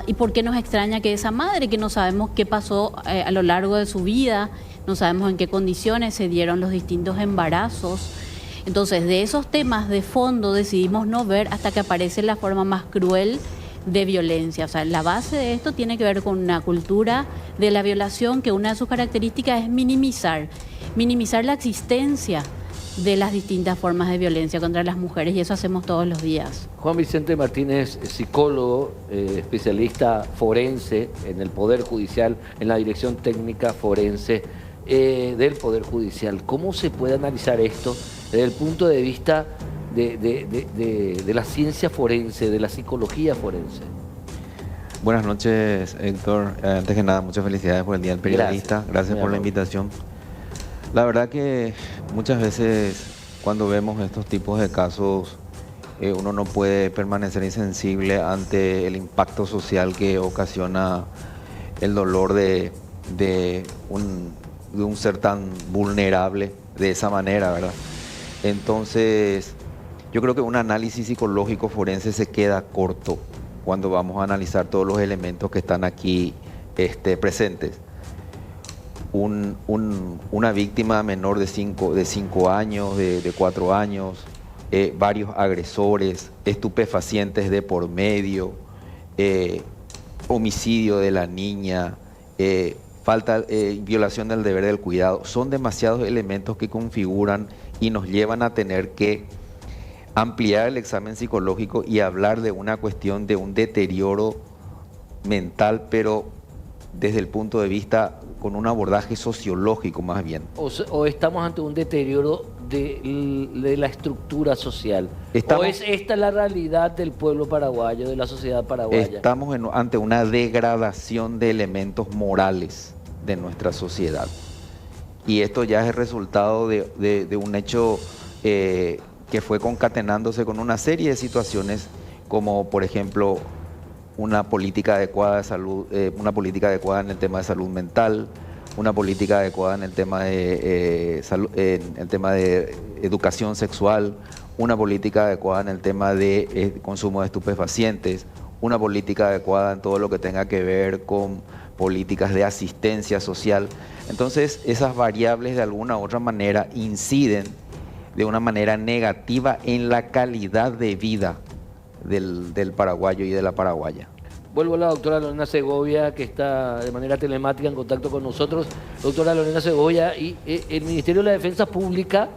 ¿Y por qué nos extraña que esa madre, que no sabemos qué pasó a lo largo de su vida, no sabemos en qué condiciones se dieron los distintos embarazos? Entonces, de esos temas de fondo decidimos no ver hasta que aparece la forma más cruel de violencia. O sea, la base de esto tiene que ver con una cultura de la violación que una de sus características es minimizar la existencia de las distintas formas de violencia contra las mujeres, y eso hacemos todos los días. Juan Vicente Martínez, psicólogo, especialista forense en el Poder Judicial, en la Dirección Técnica Forense del Poder Judicial. ¿Cómo se puede analizar esto desde el punto de vista de la ciencia forense, de la psicología forense? Buenas noches, Héctor. Antes que nada, muchas felicidades por el Día del Periodista. Gracias por la invitación. La verdad que muchas veces cuando vemos estos tipos de casos, uno no puede permanecer insensible ante el impacto social que ocasiona el dolor de un ser tan vulnerable de esa manera, ¿verdad? Entonces, yo creo que un análisis psicológico forense se queda corto cuando vamos a analizar todos los elementos que están aquí presentes. Una víctima menor de 5 años, de 4 años, varios agresores, estupefacientes de por medio, homicidio de la niña, violación del deber del cuidado. Son demasiados elementos que configuran y nos llevan a tener que ampliar el examen psicológico y hablar de una cuestión de un deterioro mental, pero desde el punto de vista con un abordaje sociológico más bien. O estamos ante un deterioro de la estructura social. ¿O es esta la realidad del pueblo paraguayo, de la sociedad paraguaya? Estamos ante una degradación de elementos morales de nuestra sociedad. Y esto ya es el resultado de un hecho que fue concatenándose con una serie de situaciones, como por ejemplo una política adecuada de salud, una política adecuada en el tema de salud mental, una política adecuada en el tema de educación sexual, una política adecuada en el tema de consumo de estupefacientes, una política adecuada en todo lo que tenga que ver con políticas de asistencia social. Entonces, esas variables de alguna u otra manera inciden de una manera negativa en la calidad de vida del paraguayo y de la paraguaya. Vuelvo a la doctora Lorena Segovia, que está de manera telemática en contacto con nosotros. Doctora Lorena Segovia, y el Ministerio de la Defensa Pública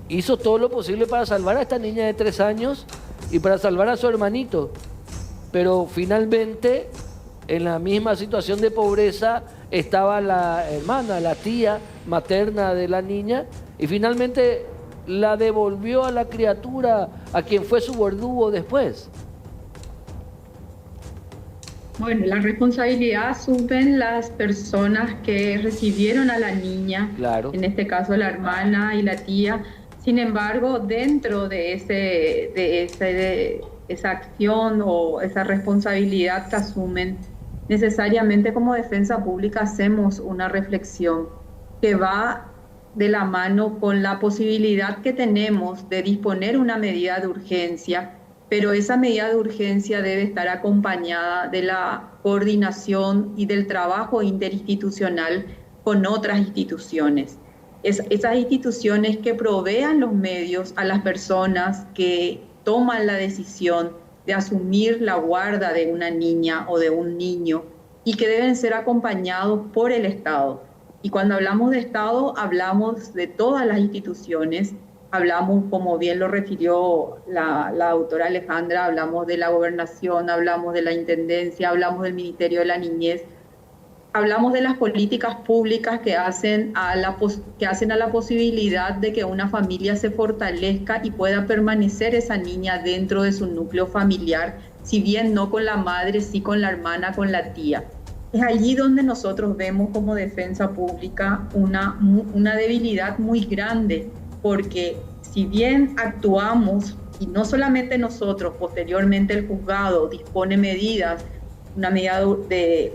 hizo todo lo posible para salvar a esta niña de 3 años y para salvar a su hermanito. Pero finalmente, en la misma situación de pobreza, estaba la hermana, la tía materna de la niña, y finalmente la devolvió a la criatura a quien fue su verdugo después. Bueno, la responsabilidad asumen las personas que recibieron a la niña, claro. En este caso la hermana y la tía. Sin embargo, dentro de esa acción o esa responsabilidad que asumen, necesariamente como defensa pública hacemos una reflexión que va de la mano con la posibilidad que tenemos de disponer una medida de urgencia, pero esa medida de urgencia debe estar acompañada de la coordinación y del trabajo interinstitucional con otras instituciones. Esas instituciones que provean los medios a las personas que toman la decisión de asumir la guarda de una niña o de un niño y que deben ser acompañados por el Estado. Y cuando hablamos de Estado, hablamos de todas las instituciones, hablamos, como bien lo refirió la doctora Alejandra, hablamos de la gobernación, hablamos de la intendencia, hablamos del Ministerio de la Niñez, hablamos de las políticas públicas que hacen a la posibilidad de que una familia se fortalezca y pueda permanecer esa niña dentro de su núcleo familiar, si bien no con la madre, sí con la hermana, con la tía. Es allí donde nosotros vemos como defensa pública una debilidad muy grande, porque si bien actuamos, y no solamente nosotros, posteriormente el juzgado dispone medidas, una medida de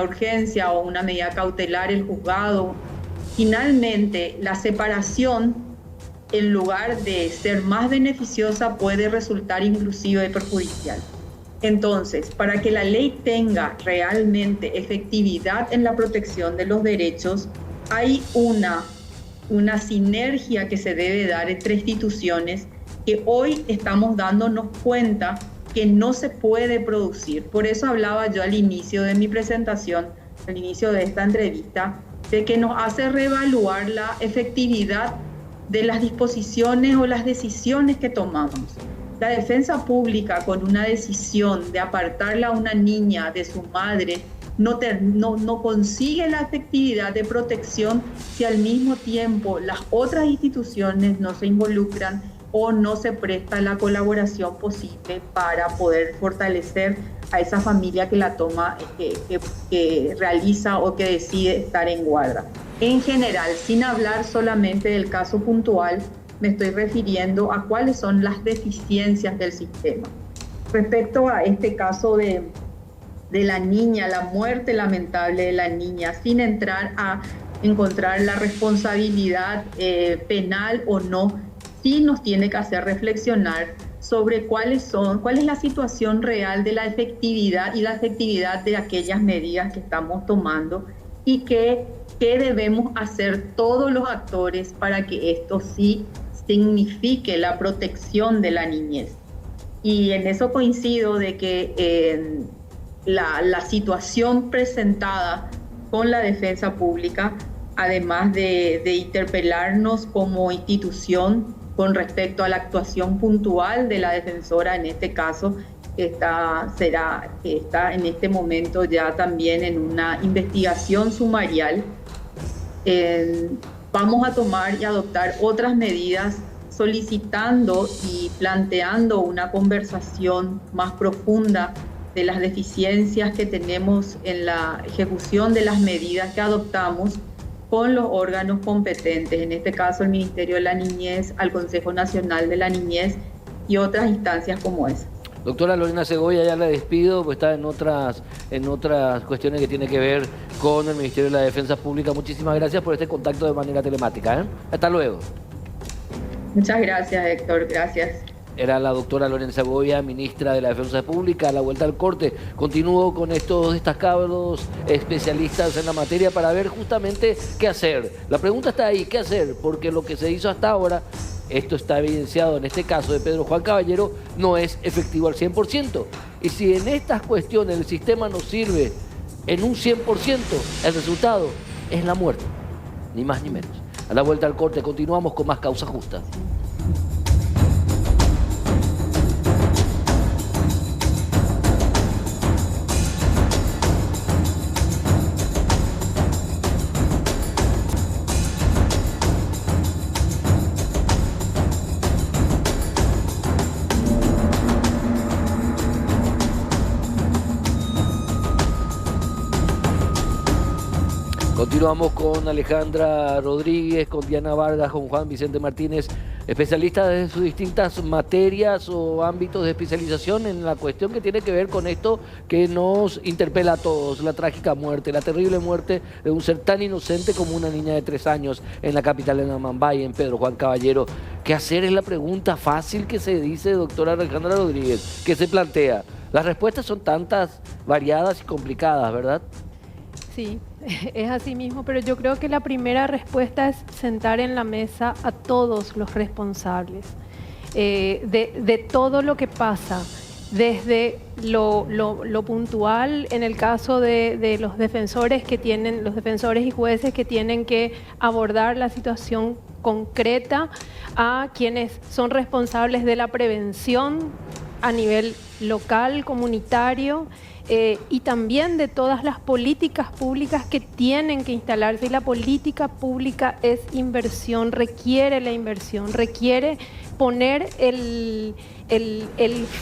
urgencia o una medida cautelar el juzgado, finalmente la separación, en lugar de ser más beneficiosa, puede resultar inclusive perjudicial. Entonces, para que la ley tenga realmente efectividad en la protección de los derechos, hay una sinergia que se debe dar entre instituciones que hoy estamos dándonos cuenta que no se puede producir. Por eso hablaba yo al inicio de mi presentación, al inicio de esta entrevista, de que nos hace reevaluar la efectividad de las disposiciones o las decisiones que tomamos. La defensa pública, con una decisión de apartarla a una niña de su madre, no consigue la efectividad de protección si al mismo tiempo las otras instituciones no se involucran o no se presta la colaboración posible para poder fortalecer a esa familia que la toma, que realiza o que decide estar en guarda. En general, sin hablar solamente del caso puntual, me estoy refiriendo a cuáles son las deficiencias del sistema. Respecto a este caso de la niña, la muerte lamentable de la niña, sin entrar a encontrar la responsabilidad penal o no, sí nos tiene que hacer reflexionar sobre cuál es la situación real de la efectividad y la efectividad de aquellas medidas que estamos tomando y qué debemos hacer todos los actores para que esto sí signifique la protección de la niñez. Y en eso coincido de que la situación presentada con la defensa pública, además de interpelarnos como institución con respecto a la actuación puntual de la defensora en este caso, está en este momento ya también en una investigación sumarial. Vamos a tomar y adoptar otras medidas solicitando y planteando una conversación más profunda de las deficiencias que tenemos en la ejecución de las medidas que adoptamos con los órganos competentes, en este caso el Ministerio de la Niñez, al Consejo Nacional de la Niñez y otras instancias como esa. Doctora Lorena Segovia, ya la despido, pues está en otras cuestiones que tienen que ver con el Ministerio de la Defensa Pública. Muchísimas gracias por este contacto de manera telemática. Hasta luego. Muchas gracias, Héctor. Gracias. Era la doctora Lorena Segovia, ministra de la Defensa Pública. A la vuelta al corte continúo con estos destacados especialistas en la materia para ver justamente qué hacer. La pregunta está ahí, ¿qué hacer? Porque lo que se hizo hasta ahora, esto está evidenciado en este caso de Pedro Juan Caballero, no es efectivo al 100%. Y si en estas cuestiones el sistema nos sirve en un 100%, el resultado es la muerte, ni más ni menos. A la vuelta al corte continuamos con más Causa Justa. Continuamos con Alejandra Rodríguez, con Diana Vargas, con Juan Vicente Martínez, especialistas de sus distintas materias o ámbitos de especialización en la cuestión que tiene que ver con esto que nos interpela a todos, la trágica muerte, la terrible muerte de un ser tan inocente como una niña de 3 años en la capital de Namambay, en Pedro Juan Caballero. ¿Qué hacer? Es la pregunta fácil que se dice, doctora Alejandra Rodríguez, que se plantea. Las respuestas son tantas, variadas y complicadas, ¿verdad? Sí, es así mismo, pero yo creo que la primera respuesta es sentar en la mesa a todos los responsables de todo lo que pasa, desde lo puntual, en el caso de los defensores los defensores y jueces que tienen que abordar la situación concreta, a quienes son responsables de la prevención a nivel local, comunitario, y también de todas las políticas públicas que tienen que instalarse. Y la política pública es inversión, requiere la inversión, requiere poner el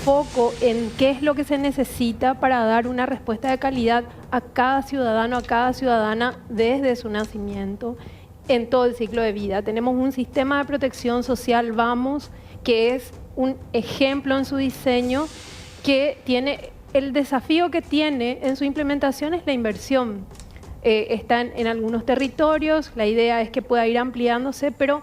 foco en qué es lo que se necesita para dar una respuesta de calidad a cada ciudadano, a cada ciudadana desde su nacimiento, en todo el ciclo de vida. Tenemos un sistema de protección social, VAMOS, que es un ejemplo en su diseño, que tiene el desafío que tiene en su implementación es la inversión. Está en algunos territorios, la idea es que pueda ir ampliándose, pero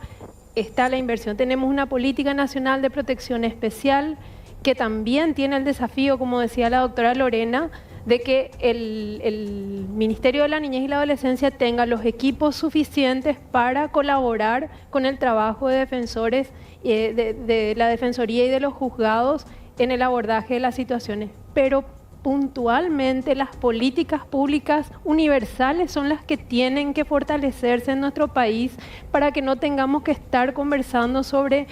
está la inversión. Tenemos una política nacional de protección especial que también tiene el desafío, como decía la doctora Lorena, de que el Ministerio de la Niñez y la Adolescencia tenga los equipos suficientes para colaborar con el trabajo de defensores, de la Defensoría y de los juzgados en el abordaje de las situaciones. Pero puntualmente las políticas públicas universales son las que tienen que fortalecerse en nuestro país para que no tengamos que estar conversando sobre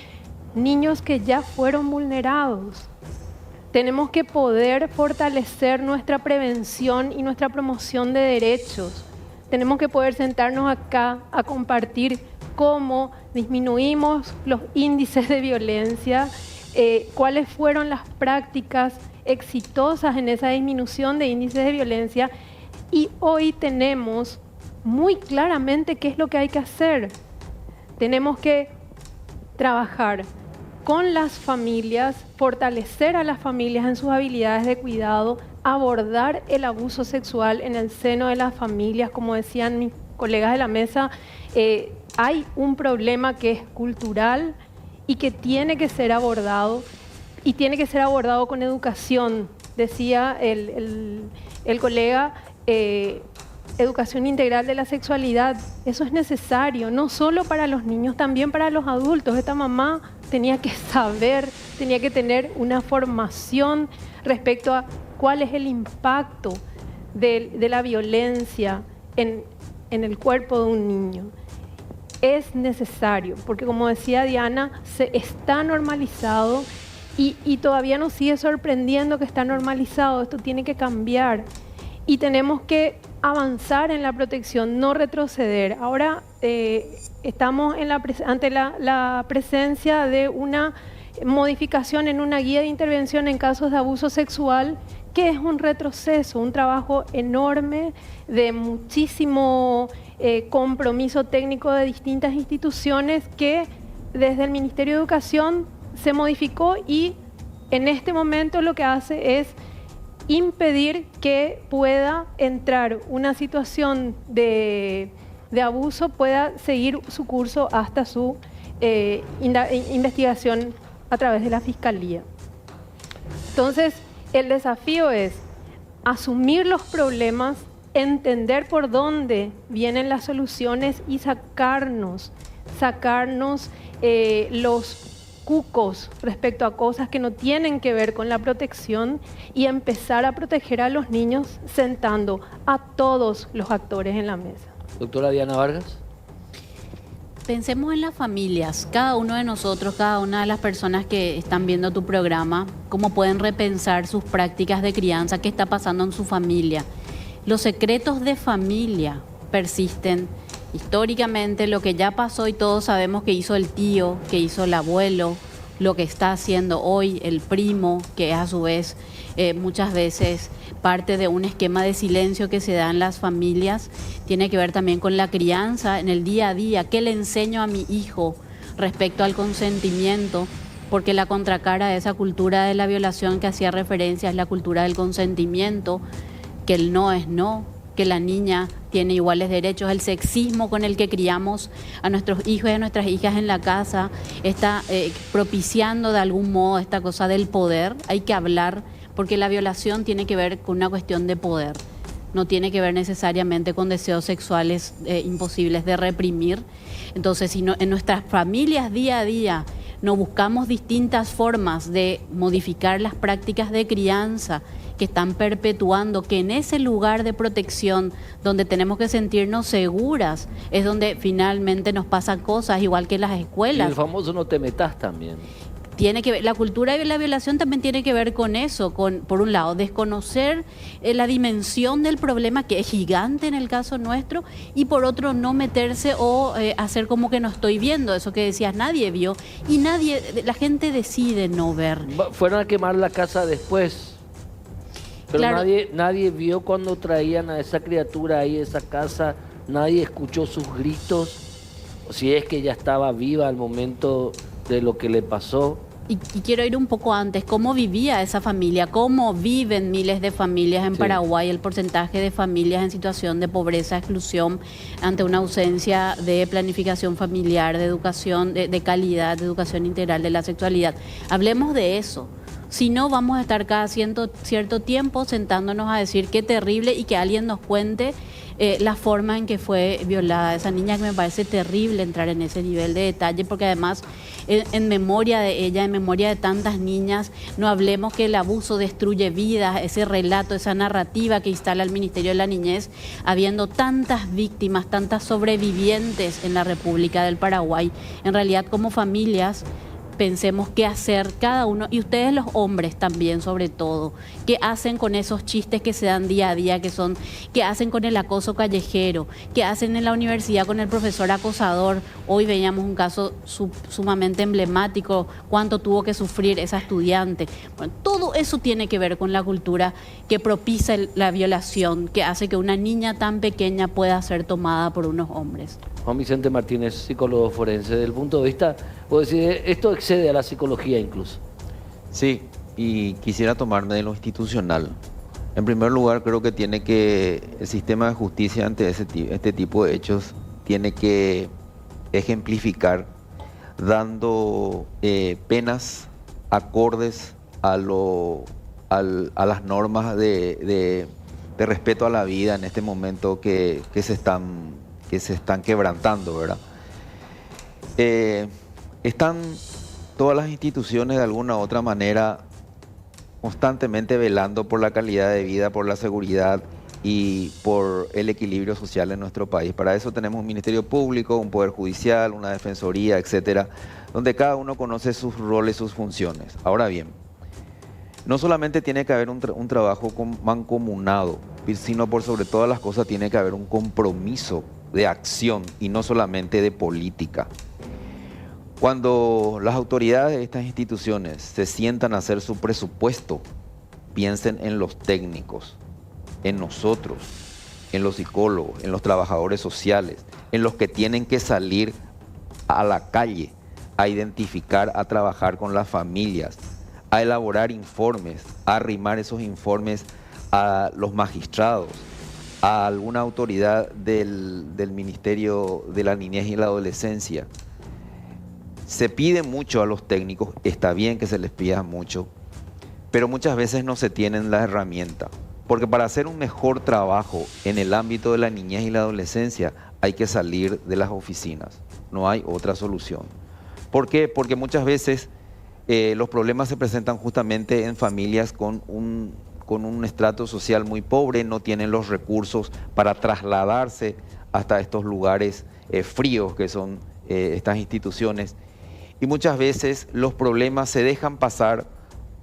niños que ya fueron vulnerados. Tenemos que poder fortalecer nuestra prevención y nuestra promoción de derechos. Tenemos que poder sentarnos acá a compartir cómo disminuimos los índices de violencia, cuáles fueron las prácticas exitosas en esa disminución de índices de violencia, y hoy tenemos muy claramente qué es lo que hay que hacer. Tenemos que trabajar con las familias, fortalecer a las familias en sus habilidades de cuidado, abordar el abuso sexual en el seno de las familias. Como decían mis colegas de la mesa, hay un problema que es cultural y que tiene que ser abordado, y tiene que ser abordado con educación. Decía el colega, educación integral de la sexualidad. Eso es necesario, no solo para los niños, también para los adultos. Esta mamá tenía que saber, tenía que tener una formación respecto a cuál es el impacto de la violencia en el cuerpo de un niño. Es necesario, porque como decía Diana, está normalizado y todavía nos sigue sorprendiendo que está normalizado. Esto tiene que cambiar y tenemos que avanzar en la protección, no retroceder. Ahora estamos ante la presencia de una modificación en una guía de intervención en casos de abuso sexual, que es un retroceso, un trabajo enorme de muchísimo compromiso técnico de distintas instituciones, que desde el Ministerio de Educación se modificó y en este momento lo que hace es impedir que pueda entrar una situación de abuso, pueda seguir su curso hasta su investigación a través de la Fiscalía. Entonces, el desafío es asumir los problemas, entender por dónde vienen las soluciones y sacarnos los cucos respecto a cosas que no tienen que ver con la protección y empezar a proteger a los niños sentando a todos los actores en la mesa. Doctora Diana Vargas. Pensemos en las familias, cada uno de nosotros, cada una de las personas que están viendo tu programa, cómo pueden repensar sus prácticas de crianza, qué está pasando en su familia. Los secretos de familia persisten. Históricamente, lo que ya pasó y todos sabemos que hizo el tío, que hizo el abuelo, lo que está haciendo hoy el primo, que es a su vez muchas veces parte de un esquema de silencio que se da en las familias, tiene que ver también con la crianza en el día a día. ¿Qué le enseño a mi hijo respecto al consentimiento? Porque la contracara de esa cultura de la violación que hacía referencia es la cultura del consentimiento, que el no es no, que la niña tiene iguales derechos. El sexismo con el que criamos a nuestros hijos y a nuestras hijas en la casa está propiciando de algún modo esta cosa del poder. Hay que hablar, porque la violación tiene que ver con una cuestión de poder, no tiene que ver necesariamente con deseos sexuales imposibles de reprimir. Entonces, si no, en nuestras familias día a día no buscamos distintas formas de modificar las prácticas de crianza que están perpetuando, que en ese lugar de protección donde tenemos que sentirnos seguras es donde finalmente nos pasan cosas, igual que en las escuelas. Y el famoso no te metas también. Tiene que ver, la cultura de la violación también tiene que ver con eso, por un lado, desconocer la dimensión del problema, que es gigante en el caso nuestro, y por otro, no meterse o hacer como que no estoy viendo, eso que decías, nadie vio, y la gente decide no ver. Fueron a quemar la casa después, pero claro, nadie vio cuando traían a esa criatura ahí a esa casa, nadie escuchó sus gritos, si es que ella estaba viva al momento de lo que le pasó. Y quiero ir un poco antes, ¿cómo vivía esa familia? ¿Cómo viven miles de familias en Paraguay? El porcentaje de familias en situación de pobreza, exclusión, ante una ausencia de planificación familiar, de educación de calidad, de educación integral de la sexualidad. Hablemos de eso. O Si no, vamos a estar cada cierto tiempo sentándonos a decir qué terrible y que alguien nos cuente la forma en que fue violada esa niña, que me parece terrible entrar en ese nivel de detalle, porque además en memoria de ella, en memoria de tantas niñas, no hablemos que el abuso destruye vidas, ese relato, esa narrativa que instala el Ministerio de la Niñez, habiendo tantas víctimas, tantas sobrevivientes en la República del Paraguay. En realidad, como familias, pensemos qué hacer cada uno, y ustedes los hombres también sobre todo, qué hacen con esos chistes que se dan día a día, qué hacen con el acoso callejero, qué hacen en la universidad con el profesor acosador. Hoy veíamos un caso sumamente emblemático, cuánto tuvo que sufrir esa estudiante. Bueno, todo eso tiene que ver con la cultura que propicia la violación, que hace que una niña tan pequeña pueda ser tomada por unos hombres. Juan Vicente Martínez, psicólogo forense, desde el punto de vista, puedo decir, esto excede a la psicología incluso. Sí, y quisiera tomarme de lo institucional. En primer lugar, creo que el sistema de justicia ante este tipo de hechos tiene que ejemplificar dando penas acordes a las normas de respeto a la vida en este momento que se están quebrantando, ¿verdad? Están todas las instituciones de alguna u otra manera constantemente velando por la calidad de vida, por la seguridad y por el equilibrio social en nuestro país. Para eso tenemos un Ministerio Público, un Poder Judicial, una Defensoría, etcétera, donde cada uno conoce sus roles, sus funciones. Ahora bien, no solamente tiene que haber un trabajo mancomunado, sino por sobre todas las cosas tiene que haber un compromiso de acción y no solamente de política. Cuando las autoridades de estas instituciones se sientan a hacer su presupuesto, piensen en los técnicos, en nosotros, en los psicólogos, en los trabajadores sociales, en los que tienen que salir a la calle a identificar, a trabajar con las familias, a elaborar informes, a arrimar esos informes a los magistrados, a alguna autoridad del Ministerio de la Niñez y la Adolescencia. Se pide mucho a los técnicos, está bien que se les pida mucho, pero muchas veces no se tienen la herramienta. Porque para hacer un mejor trabajo en el ámbito de la niñez y la adolescencia hay que salir de las oficinas, no hay otra solución. ¿Por qué? Porque muchas veces los problemas se presentan justamente en familias con un estrato social muy pobre, no tienen los recursos para trasladarse hasta estos lugares fríos que son estas instituciones. Y muchas veces los problemas se dejan pasar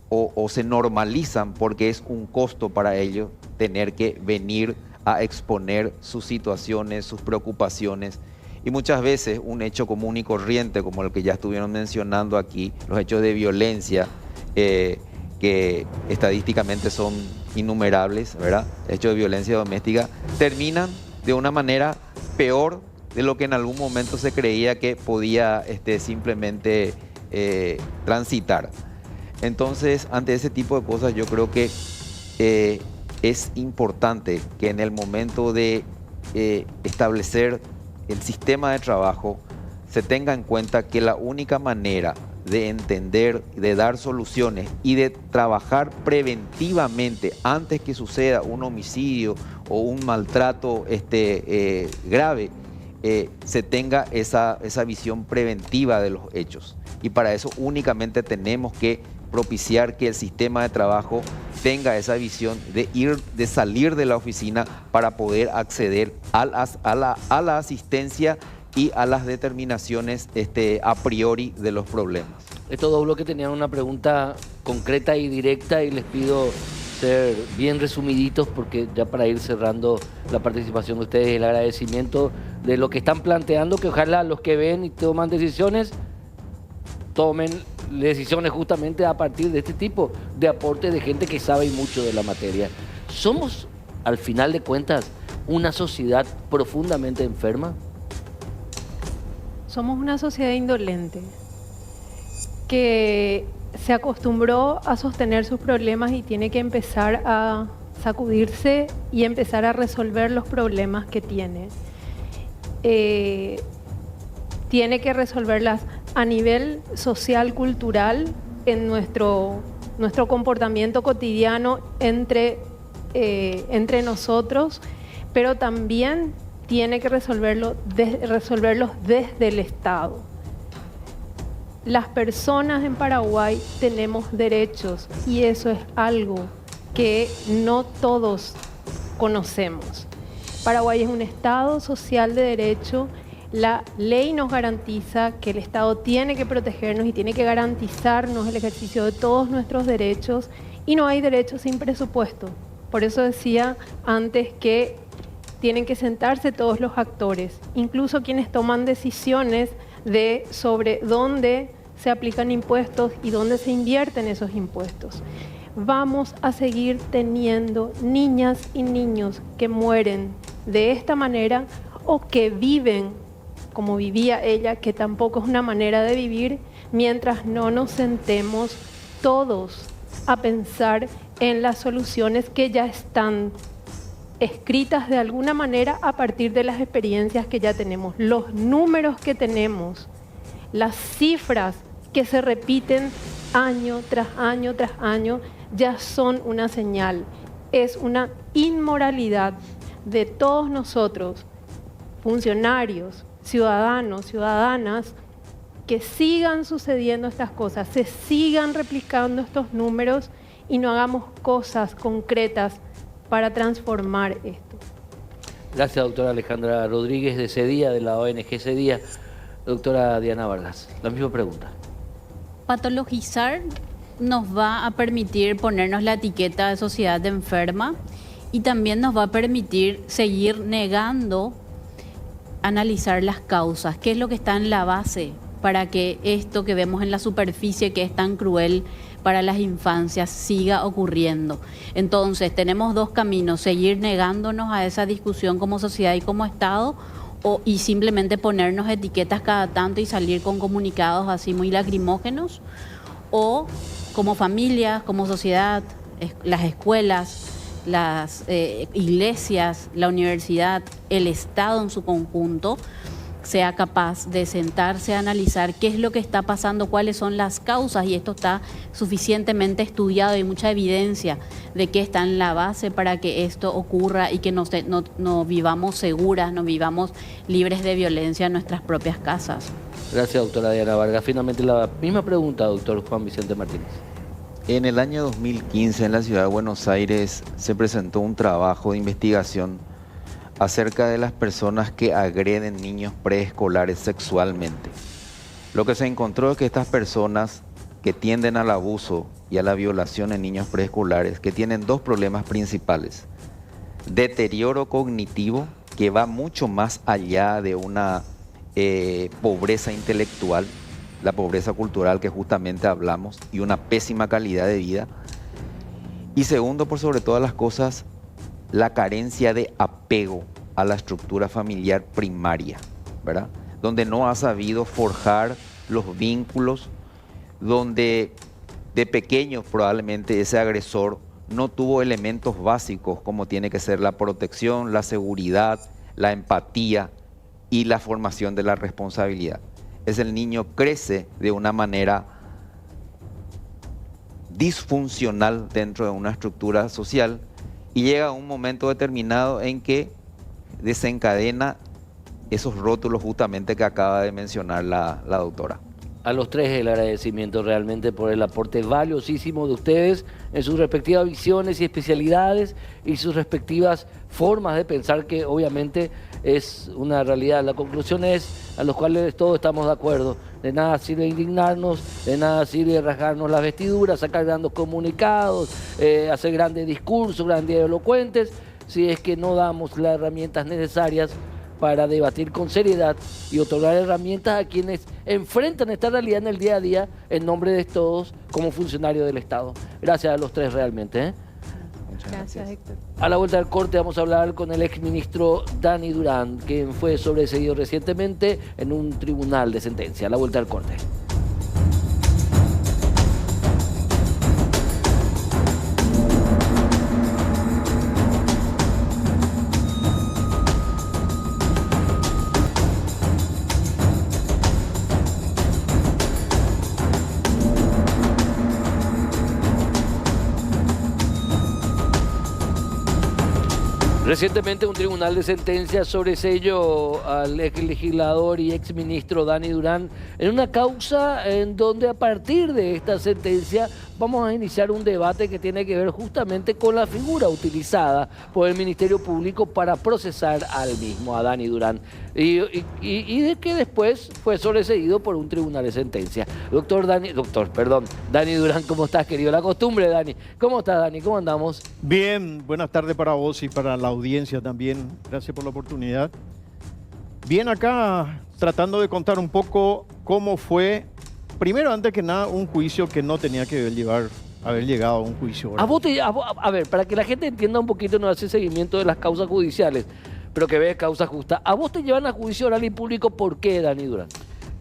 o se normalizan porque es un costo para ellos tener que venir a exponer sus situaciones, sus preocupaciones. Y muchas veces un hecho común y corriente, como el que ya estuvieron mencionando aquí, los hechos de violencia, que estadísticamente son innumerables, ¿verdad? Hechos de violencia doméstica, terminan de una manera peor de lo que en algún momento se creía que podía simplemente transitar. Entonces, ante ese tipo de cosas, yo creo que es importante que en el momento de establecer el sistema de trabajo se tenga en cuenta que la única manera de entender, de dar soluciones y de trabajar preventivamente antes que suceda un homicidio o un maltrato grave, se tenga esa visión preventiva de los hechos. Y para eso únicamente tenemos que propiciar que el sistema de trabajo tenga esa visión de salir de la oficina para poder acceder a la asistencia y a las determinaciones a priori de los problemas. Estos dos bloques tenían una pregunta concreta y directa y les pido ser bien resumiditos porque ya para ir cerrando la participación de ustedes, el agradecimiento de lo que están planteando, que ojalá los que ven y toman decisiones, tomen decisiones justamente a partir de este tipo de aporte de gente que sabe mucho de la materia. ¿Somos, al final de cuentas, una sociedad profundamente enferma? Somos una sociedad indolente que se acostumbró a sostener sus problemas y tiene que empezar a sacudirse y empezar a resolver los problemas que tiene. Tiene que resolverlas a nivel social, cultural, en nuestro nuestro comportamiento cotidiano entre nosotros, pero también tiene que resolverlos desde el Estado. Las personas en Paraguay tenemos derechos y eso es algo que no todos conocemos. Paraguay es un Estado social de derecho. La ley nos garantiza que el Estado tiene que protegernos y tiene que garantizarnos el ejercicio de todos nuestros derechos y no hay derechos sin presupuesto. Por eso decía antes que tienen que sentarse todos los actores, incluso quienes toman decisiones sobre dónde se aplican impuestos y dónde se invierten esos impuestos. Vamos a seguir teniendo niñas y niños que mueren de esta manera o que viven como vivía ella, que tampoco es una manera de vivir, mientras no nos sentemos todos a pensar en las soluciones que ya están escritas de alguna manera a partir de las experiencias que ya tenemos, los números que tenemos, las cifras que se repiten año tras año tras año, ya son una señal. Es una inmoralidad de todos nosotros, funcionarios, ciudadanos, ciudadanas, que sigan sucediendo estas cosas, se sigan replicando estos números y no hagamos cosas concretas para transformar esto. Gracias, doctora Alejandra Rodríguez de CEDIA, de la ONG CEDIA. Doctora Diana Vargas, la misma pregunta. Patologizar nos va a permitir ponernos la etiqueta de sociedad enferma y también nos va a permitir seguir negando analizar las causas, qué es lo que está en la base para que esto que vemos en la superficie, que es tan cruel para las infancias, siga ocurriendo. Entonces tenemos dos caminos: seguir negándonos a esa discusión como sociedad y como Estado, y simplemente ponernos etiquetas cada tanto y salir con comunicados así muy lacrimógenos, o como familias, como sociedad, las escuelas, las iglesias, la universidad, el Estado en su conjunto, sea capaz de sentarse a analizar qué es lo que está pasando, cuáles son las causas, y esto está suficientemente estudiado, hay mucha evidencia de que está en la base para que esto ocurra y que no vivamos seguras, no vivamos libres de violencia en nuestras propias casas. Gracias, doctora Diana Vargas. Finalmente la misma pregunta, doctor Juan Vicente Martínez. En el año 2015 en la ciudad de Buenos Aires se presentó un trabajo de investigación acerca de las personas que agreden niños preescolares sexualmente. Lo que se encontró es que estas personas que tienden al abuso y a la violación en niños preescolares, que tienen dos problemas principales: deterioro cognitivo, que va mucho más allá de una pobreza intelectual, la pobreza cultural que justamente hablamos, y una pésima calidad de vida. Y segundo, por sobre todas las cosas, la carencia de apego a la estructura familiar primaria, ¿verdad? Donde no ha sabido forjar los vínculos, donde de pequeño probablemente ese agresor no tuvo elementos básicos como tiene que ser la protección, la seguridad, la empatía y la formación de la responsabilidad. El niño crece de una manera disfuncional dentro de una estructura social y llega a un momento determinado en que desencadena esos rótulos justamente que acaba de mencionar la doctora. A los tres el agradecimiento realmente por el aporte valiosísimo de ustedes en sus respectivas visiones y especialidades y sus respectivas formas de pensar, que obviamente es una realidad. La conclusión es a los cuales todos estamos de acuerdo. De nada sirve indignarnos, de nada sirve rasgarnos las vestiduras, sacar grandes comunicados, hacer grandes discursos, grandes elocuentes, si es que no damos las herramientas necesarias para debatir con seriedad y otorgar herramientas a quienes enfrentan esta realidad en el día a día en nombre de todos como funcionarios del Estado. Gracias a los tres realmente. Muchas gracias, Héctor. A la vuelta del corte vamos a hablar con el exministro Dani Durán, quien fue sobreseído recientemente en un tribunal de sentencia. A la vuelta del corte. Recientemente un tribunal de sentencia sobreseñó al ex legislador y ex ministro Dani Durán en una causa en donde a partir de esta sentencia vamos a iniciar un debate que tiene que ver justamente con la figura utilizada por el Ministerio Público para procesar al mismo, a Dani Durán, y de que después fue sobreseído por un tribunal de sentencia. Dani Durán, ¿cómo estás, querido? La costumbre, Dani. ¿Cómo estás, Dani? ¿Cómo andamos? Bien, buenas tardes para vos y para la audiencia también. Gracias por la oportunidad. Bien, acá tratando de contar un poco cómo fue, primero, antes que nada, un juicio que no tenía que haber llegado a un juicio. A ver, para que la gente entienda un poquito, no hace seguimiento de las causas judiciales, pero que ve causa justa. ¿A vos te llevan a juicio oral y público por qué, Dani Durán?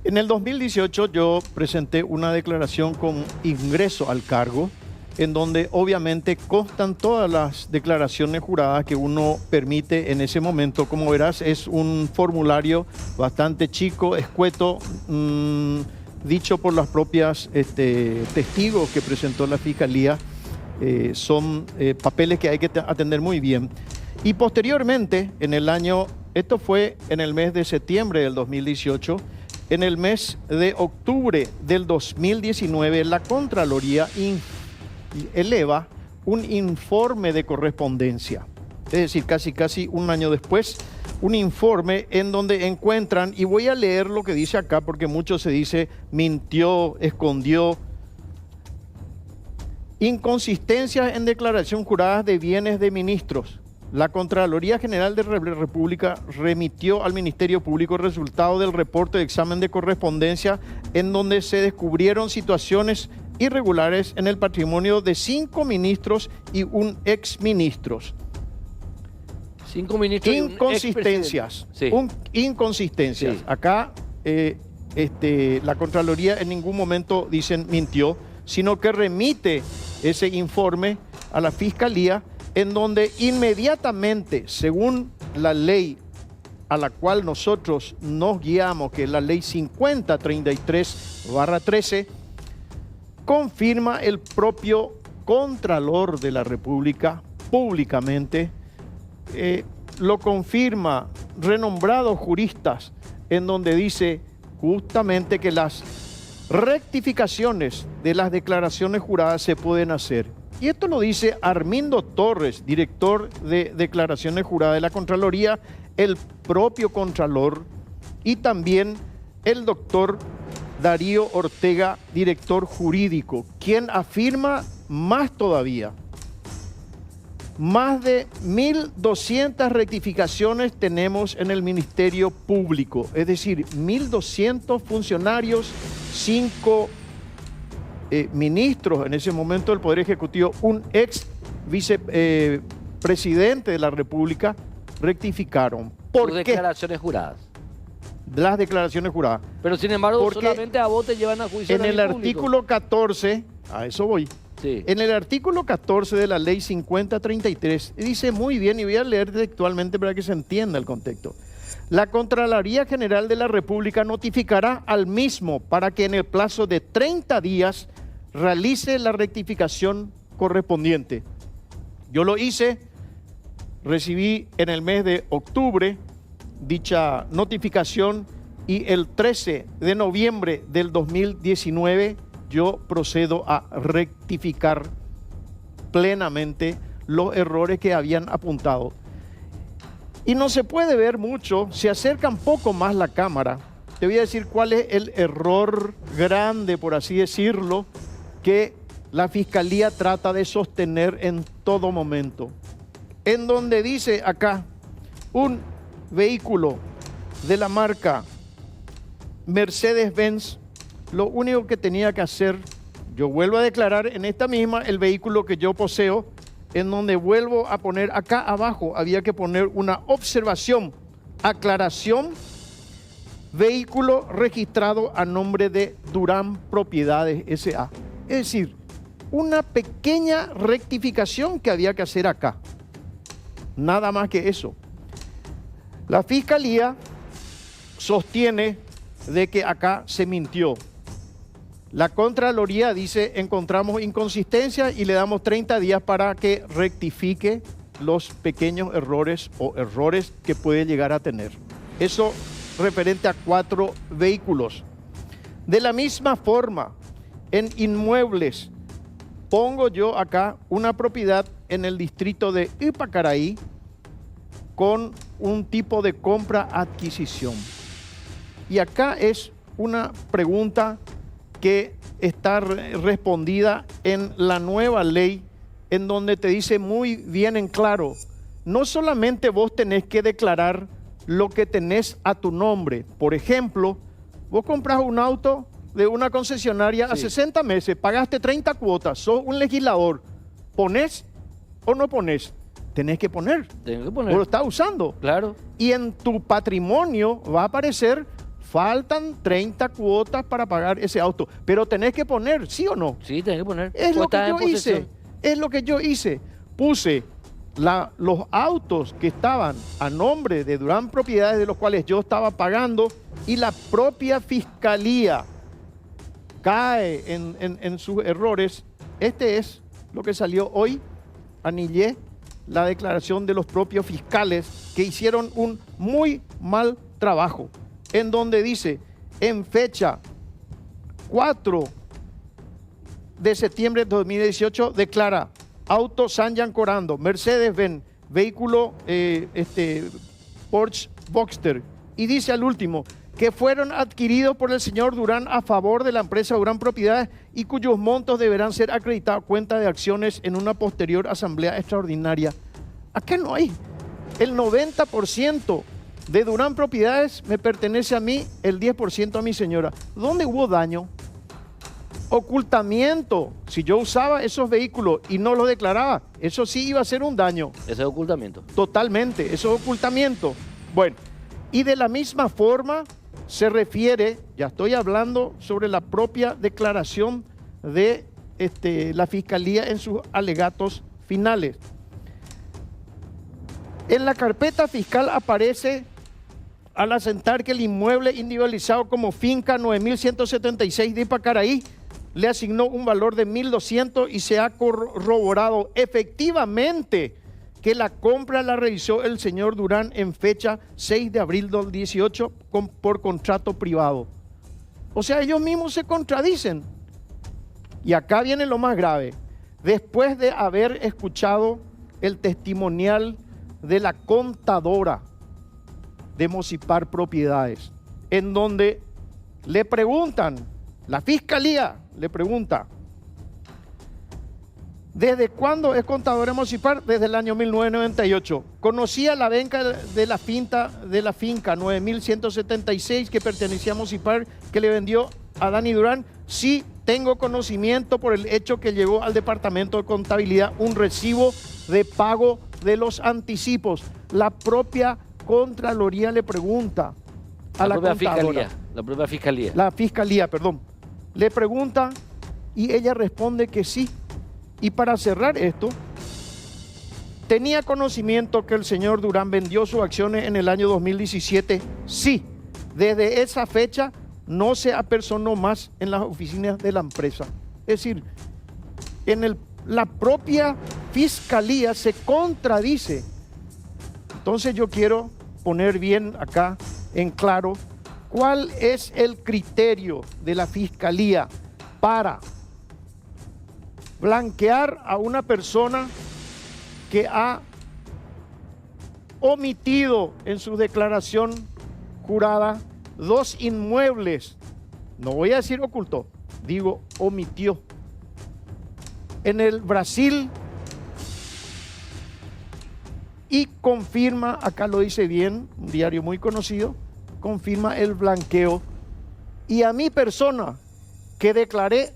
En el 2018 yo presenté una declaración con ingreso al cargo, en donde obviamente constan todas las declaraciones juradas que uno permite en ese momento. Como verás, es un formulario bastante chico, escueto, dicho por las propias testigos que presentó la Fiscalía. Son papeles que hay que atender muy bien. Y posteriormente, esto fue en el mes de septiembre del 2018, en el mes de octubre del 2019, la Contraloría eleva un informe de correspondencia. Es decir, casi un año después, un informe en donde encuentran, y voy a leer lo que dice acá porque mucho se dice mintió, escondió, inconsistencias en declaración juradas de bienes de ministros. La Contraloría General de la República remitió al Ministerio Público el resultado del reporte de examen de correspondencia en donde se descubrieron situaciones irregulares en el patrimonio de 5 ministros y un exministro. 5 ministros inconsistencias. Sí. Inconsistencias. Sí. Acá la Contraloría en ningún momento dicen mintió, sino que remite ese informe a la Fiscalía, en donde inmediatamente, según la ley a la cual nosotros nos guiamos, que es la ley 5033/13, confirma el propio Contralor de la República públicamente, lo confirma renombrados juristas, en donde dice justamente que las rectificaciones de las declaraciones juradas se pueden hacer. Y esto lo dice Armindo Torres, director de declaraciones juradas de la Contraloría, el propio Contralor, y también el doctor Darío Ortega, director jurídico, quien afirma más todavía. Más de 1.200 rectificaciones tenemos en el Ministerio Público, es decir, 1.200 funcionarios, 5 ministros en ese momento del Poder Ejecutivo, un ex vicepresidente de la República, rectificaron. ¿Por qué? Declaraciones juradas. Las declaraciones juradas. Pero sin embargo, solamente a vos te llevan a juicio. En el artículo 14, a eso voy. Sí. En el artículo 14 de la ley 5033 dice muy bien, y voy a leer textualmente para que se entienda el contexto. La Contraloría General de la República notificará al mismo para que en el plazo de 30 días realice la rectificación correspondiente. Yo lo hice, recibí en el mes de octubre dicha notificación, y el 13 de noviembre del 2019 yo procedo a rectificar plenamente los errores que habían apuntado. Y no se puede ver mucho, se acerca un poco más la cámara. Te voy a decir cuál es el error grande, por así decirlo, que la Fiscalía trata de sostener en todo momento. En donde dice acá, un vehículo de la marca Mercedes-Benz, lo único que tenía que hacer, yo vuelvo a declarar en esta misma el vehículo que yo poseo, en donde vuelvo a poner acá abajo, había que poner una observación, aclaración, vehículo registrado a nombre de Durán Propiedades S.A. Es decir, una pequeña rectificación que había que hacer acá. Nada más que eso. La Fiscalía sostiene de que acá se mintió. La Contraloría dice, encontramos inconsistencia y le damos 30 días para que rectifique los pequeños errores o errores que puede llegar a tener. Eso referente a 4 vehículos. De la misma forma, en inmuebles, pongo yo acá una propiedad en el distrito de Ipacaraí con un tipo de compra-adquisición. Y acá es una pregunta que está respondida en la nueva ley, en donde te dice muy bien en claro, no solamente vos tenés que declarar lo que tenés a tu nombre. Por ejemplo, vos compras un auto de una concesionaria a 60 meses, pagaste 30 cuotas, sos un legislador, ¿ponés o no ponés? Tenés que poner. Tenés que poner. Vos lo estás usando. Claro. Y en tu patrimonio va a aparecer, faltan 30 cuotas para pagar ese auto, pero tenés que poner, ¿sí o no? Sí, tenés que poner. Es lo que yo hice. Es lo que yo hice. Puse los autos que estaban a nombre de Durán Propiedades, de los cuales yo estaba pagando, y la propia fiscalía cae en sus errores. Este es lo que salió hoy. Anillé la declaración de los propios fiscales que hicieron un muy mal trabajo, en donde dice, en fecha 4 de septiembre de 2018, declara auto Sanyan Corando, Mercedes-Benz, vehículo Porsche Boxster, y dice al último que fueron adquiridos por el señor Durán a favor de la empresa Durán Propiedades y cuyos montos deberán ser acreditados a cuenta de acciones en una posterior asamblea extraordinaria. Acá no hay. El 90% de Durán Propiedades me pertenece a mí, el 10% a mi señora. ¿Dónde hubo daño? Ocultamiento. Si yo usaba esos vehículos y no los declaraba, eso sí iba a ser un daño. Ese es ocultamiento. Totalmente, eso es ocultamiento. Bueno, y de la misma forma se refiere, ya estoy hablando sobre la propia declaración de la Fiscalía en sus alegatos finales. En la carpeta fiscal aparece, al asentar que el inmueble individualizado como finca 9176 de Ipacaraí le asignó un valor de 1.200 y se ha corroborado efectivamente que la compra la realizó el señor Durán en fecha 6 de abril del 18 por contrato privado. O sea, ellos mismos se contradicen. Y acá viene lo más grave. Después de haber escuchado el testimonial de la contadora de Mosipar Propiedades, en donde le preguntan, la fiscalía le pregunta, ¿desde cuándo es contadora de Mosipar? Desde el año 1998. ¿Conocía la venta de la finca 9176 que pertenecía a Mosipar, que le vendió a Dani Durán? Sí, tengo conocimiento por el hecho que llegó al departamento de contabilidad un recibo de pago de los anticipos. La propia Contraloría le pregunta a la contadora. La propia fiscalía. La fiscalía, perdón. Le pregunta y ella responde que sí. Y para cerrar esto, ¿tenía conocimiento que el señor Durán vendió sus acciones en el año 2017? Sí. Desde esa fecha no se apersonó más en las oficinas de la empresa. Es decir, la propia fiscalía se contradice. Entonces yo quiero poner bien acá en claro cuál es el criterio de la fiscalía para blanquear a una persona que ha omitido en su declaración jurada 2 inmuebles. No voy a decir ocultó, digo omitió. En el Brasil, y confirma, acá lo dice bien, un diario muy conocido, confirma el blanqueo. Y a mi persona, que declaré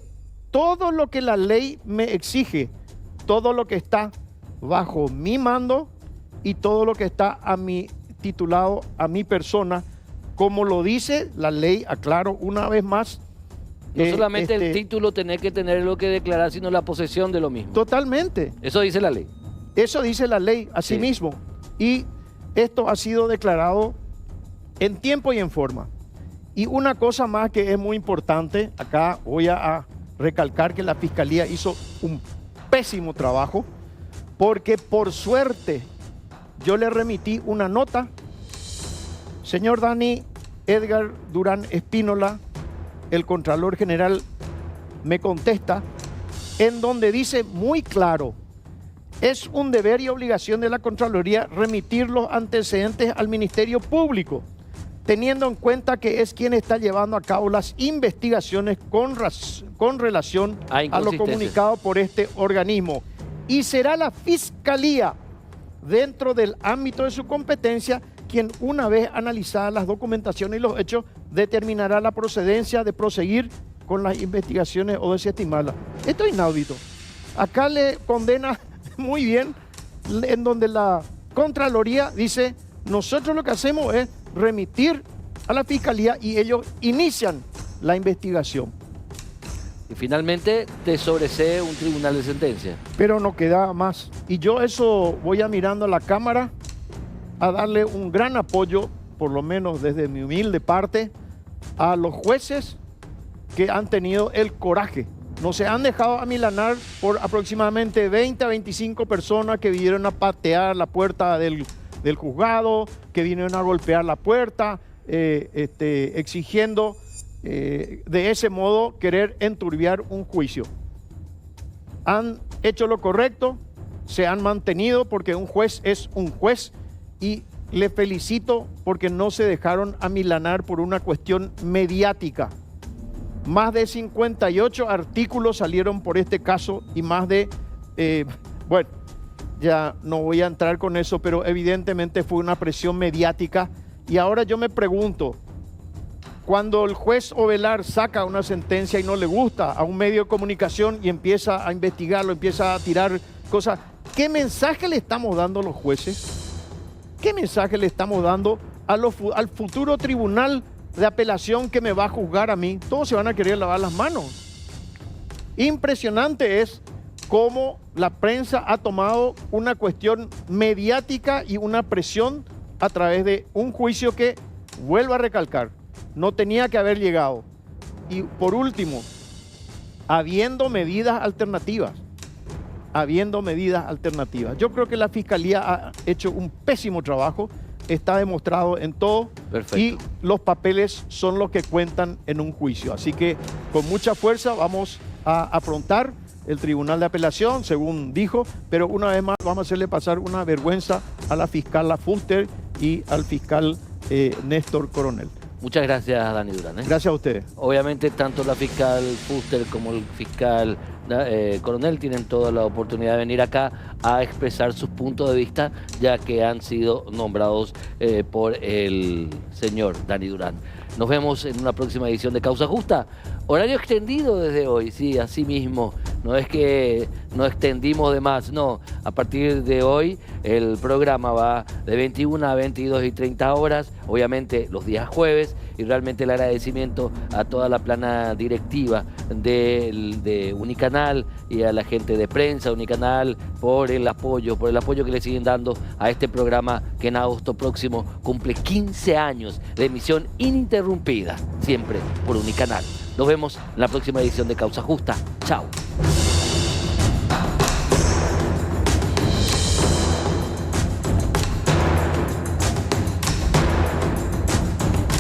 todo lo que la ley me exige, todo lo que está bajo mi mando y todo lo que está titulado a mi persona, como lo dice la ley, aclaro una vez más. No solamente el título tenés que tener lo que declarar, sino la posesión de lo mismo. Totalmente. Eso dice la ley. Eso dice la ley, así mismo. Y esto ha sido declarado en tiempo y en forma. Y una cosa más que es muy importante, acá voy a recalcar que la Fiscalía hizo un pésimo trabajo, porque por suerte yo le remití una nota. Señor Dani Edgar Durán Espínola, el Contralor General, me contesta, en donde dice muy claro: es un deber y obligación de la Contraloría remitir los antecedentes al Ministerio Público, teniendo en cuenta que es quien está llevando a cabo las investigaciones con relación a lo comunicado por este organismo. Y será la Fiscalía, dentro del ámbito de su competencia, quien, una vez analizadas las documentaciones y los hechos, determinará la procedencia de proseguir con las investigaciones o desestimarlas. Esto es inaudito. Acá le condena muy bien, en donde la Contraloría dice: nosotros lo que hacemos es remitir a la Fiscalía y ellos inician la investigación. Y finalmente te sobresee un tribunal de sentencia. Pero no queda más. Y yo eso voy a mirando a la Cámara a darle un gran apoyo, por lo menos desde mi humilde parte, a los jueces que han tenido el coraje. No se han dejado amilanar por aproximadamente 20 a 25 personas que vinieron a patear la puerta del juzgado, que vinieron a golpear la puerta, exigiendo de ese modo querer enturbiar un juicio. Han hecho lo correcto, se han mantenido, porque un juez es un juez, y le felicito porque no se dejaron amilanar por una cuestión mediática. Más de 58 artículos salieron por este caso y más de, bueno, ya no voy a entrar con eso, pero evidentemente fue una presión mediática. Y ahora yo me pregunto, cuando el juez Ovelar saca una sentencia y no le gusta a un medio de comunicación y empieza a investigarlo, empieza a tirar cosas, ¿qué mensaje le estamos dando a los jueces? ¿Qué mensaje le estamos dando al futuro tribunal de apelación que me va a juzgar a mí? Todos se van a querer lavar las manos. Impresionante es cómo la prensa ha tomado una cuestión mediática y una presión a través de un juicio que, vuelvo a recalcar, no tenía que haber llegado. Y por último, habiendo medidas alternativas. Yo creo que la Fiscalía ha hecho un pésimo trabajo, está demostrado en todo. Perfecto. Y los papeles son los que cuentan en un juicio. Así que con mucha fuerza vamos a afrontar el Tribunal de Apelación, según dijo, pero una vez más vamos a hacerle pasar una vergüenza a la fiscal Fuster y al fiscal Néstor Coronel. Muchas gracias, Dani Durán. Gracias a ustedes. Obviamente, tanto la fiscal Fuster como el fiscal Coronel tienen toda la oportunidad de venir acá a expresar sus puntos de vista, ya que han sido nombrados por el señor Dani Durán. Nos vemos en una próxima edición de Causa Justa. Horario extendido desde hoy, sí, así mismo. No es que no extendimos de más, no. A partir de hoy el programa va de 21 a 22 y 30 horas, obviamente los días jueves, y realmente el agradecimiento a toda la plana directiva de Unicanal y a la gente de prensa Unicanal por el apoyo que le siguen dando a este programa que en agosto próximo cumple 15 años de emisión ininterrumpida, siempre por Unicanal. Nos vemos en la próxima edición de Causa Justa. Chao.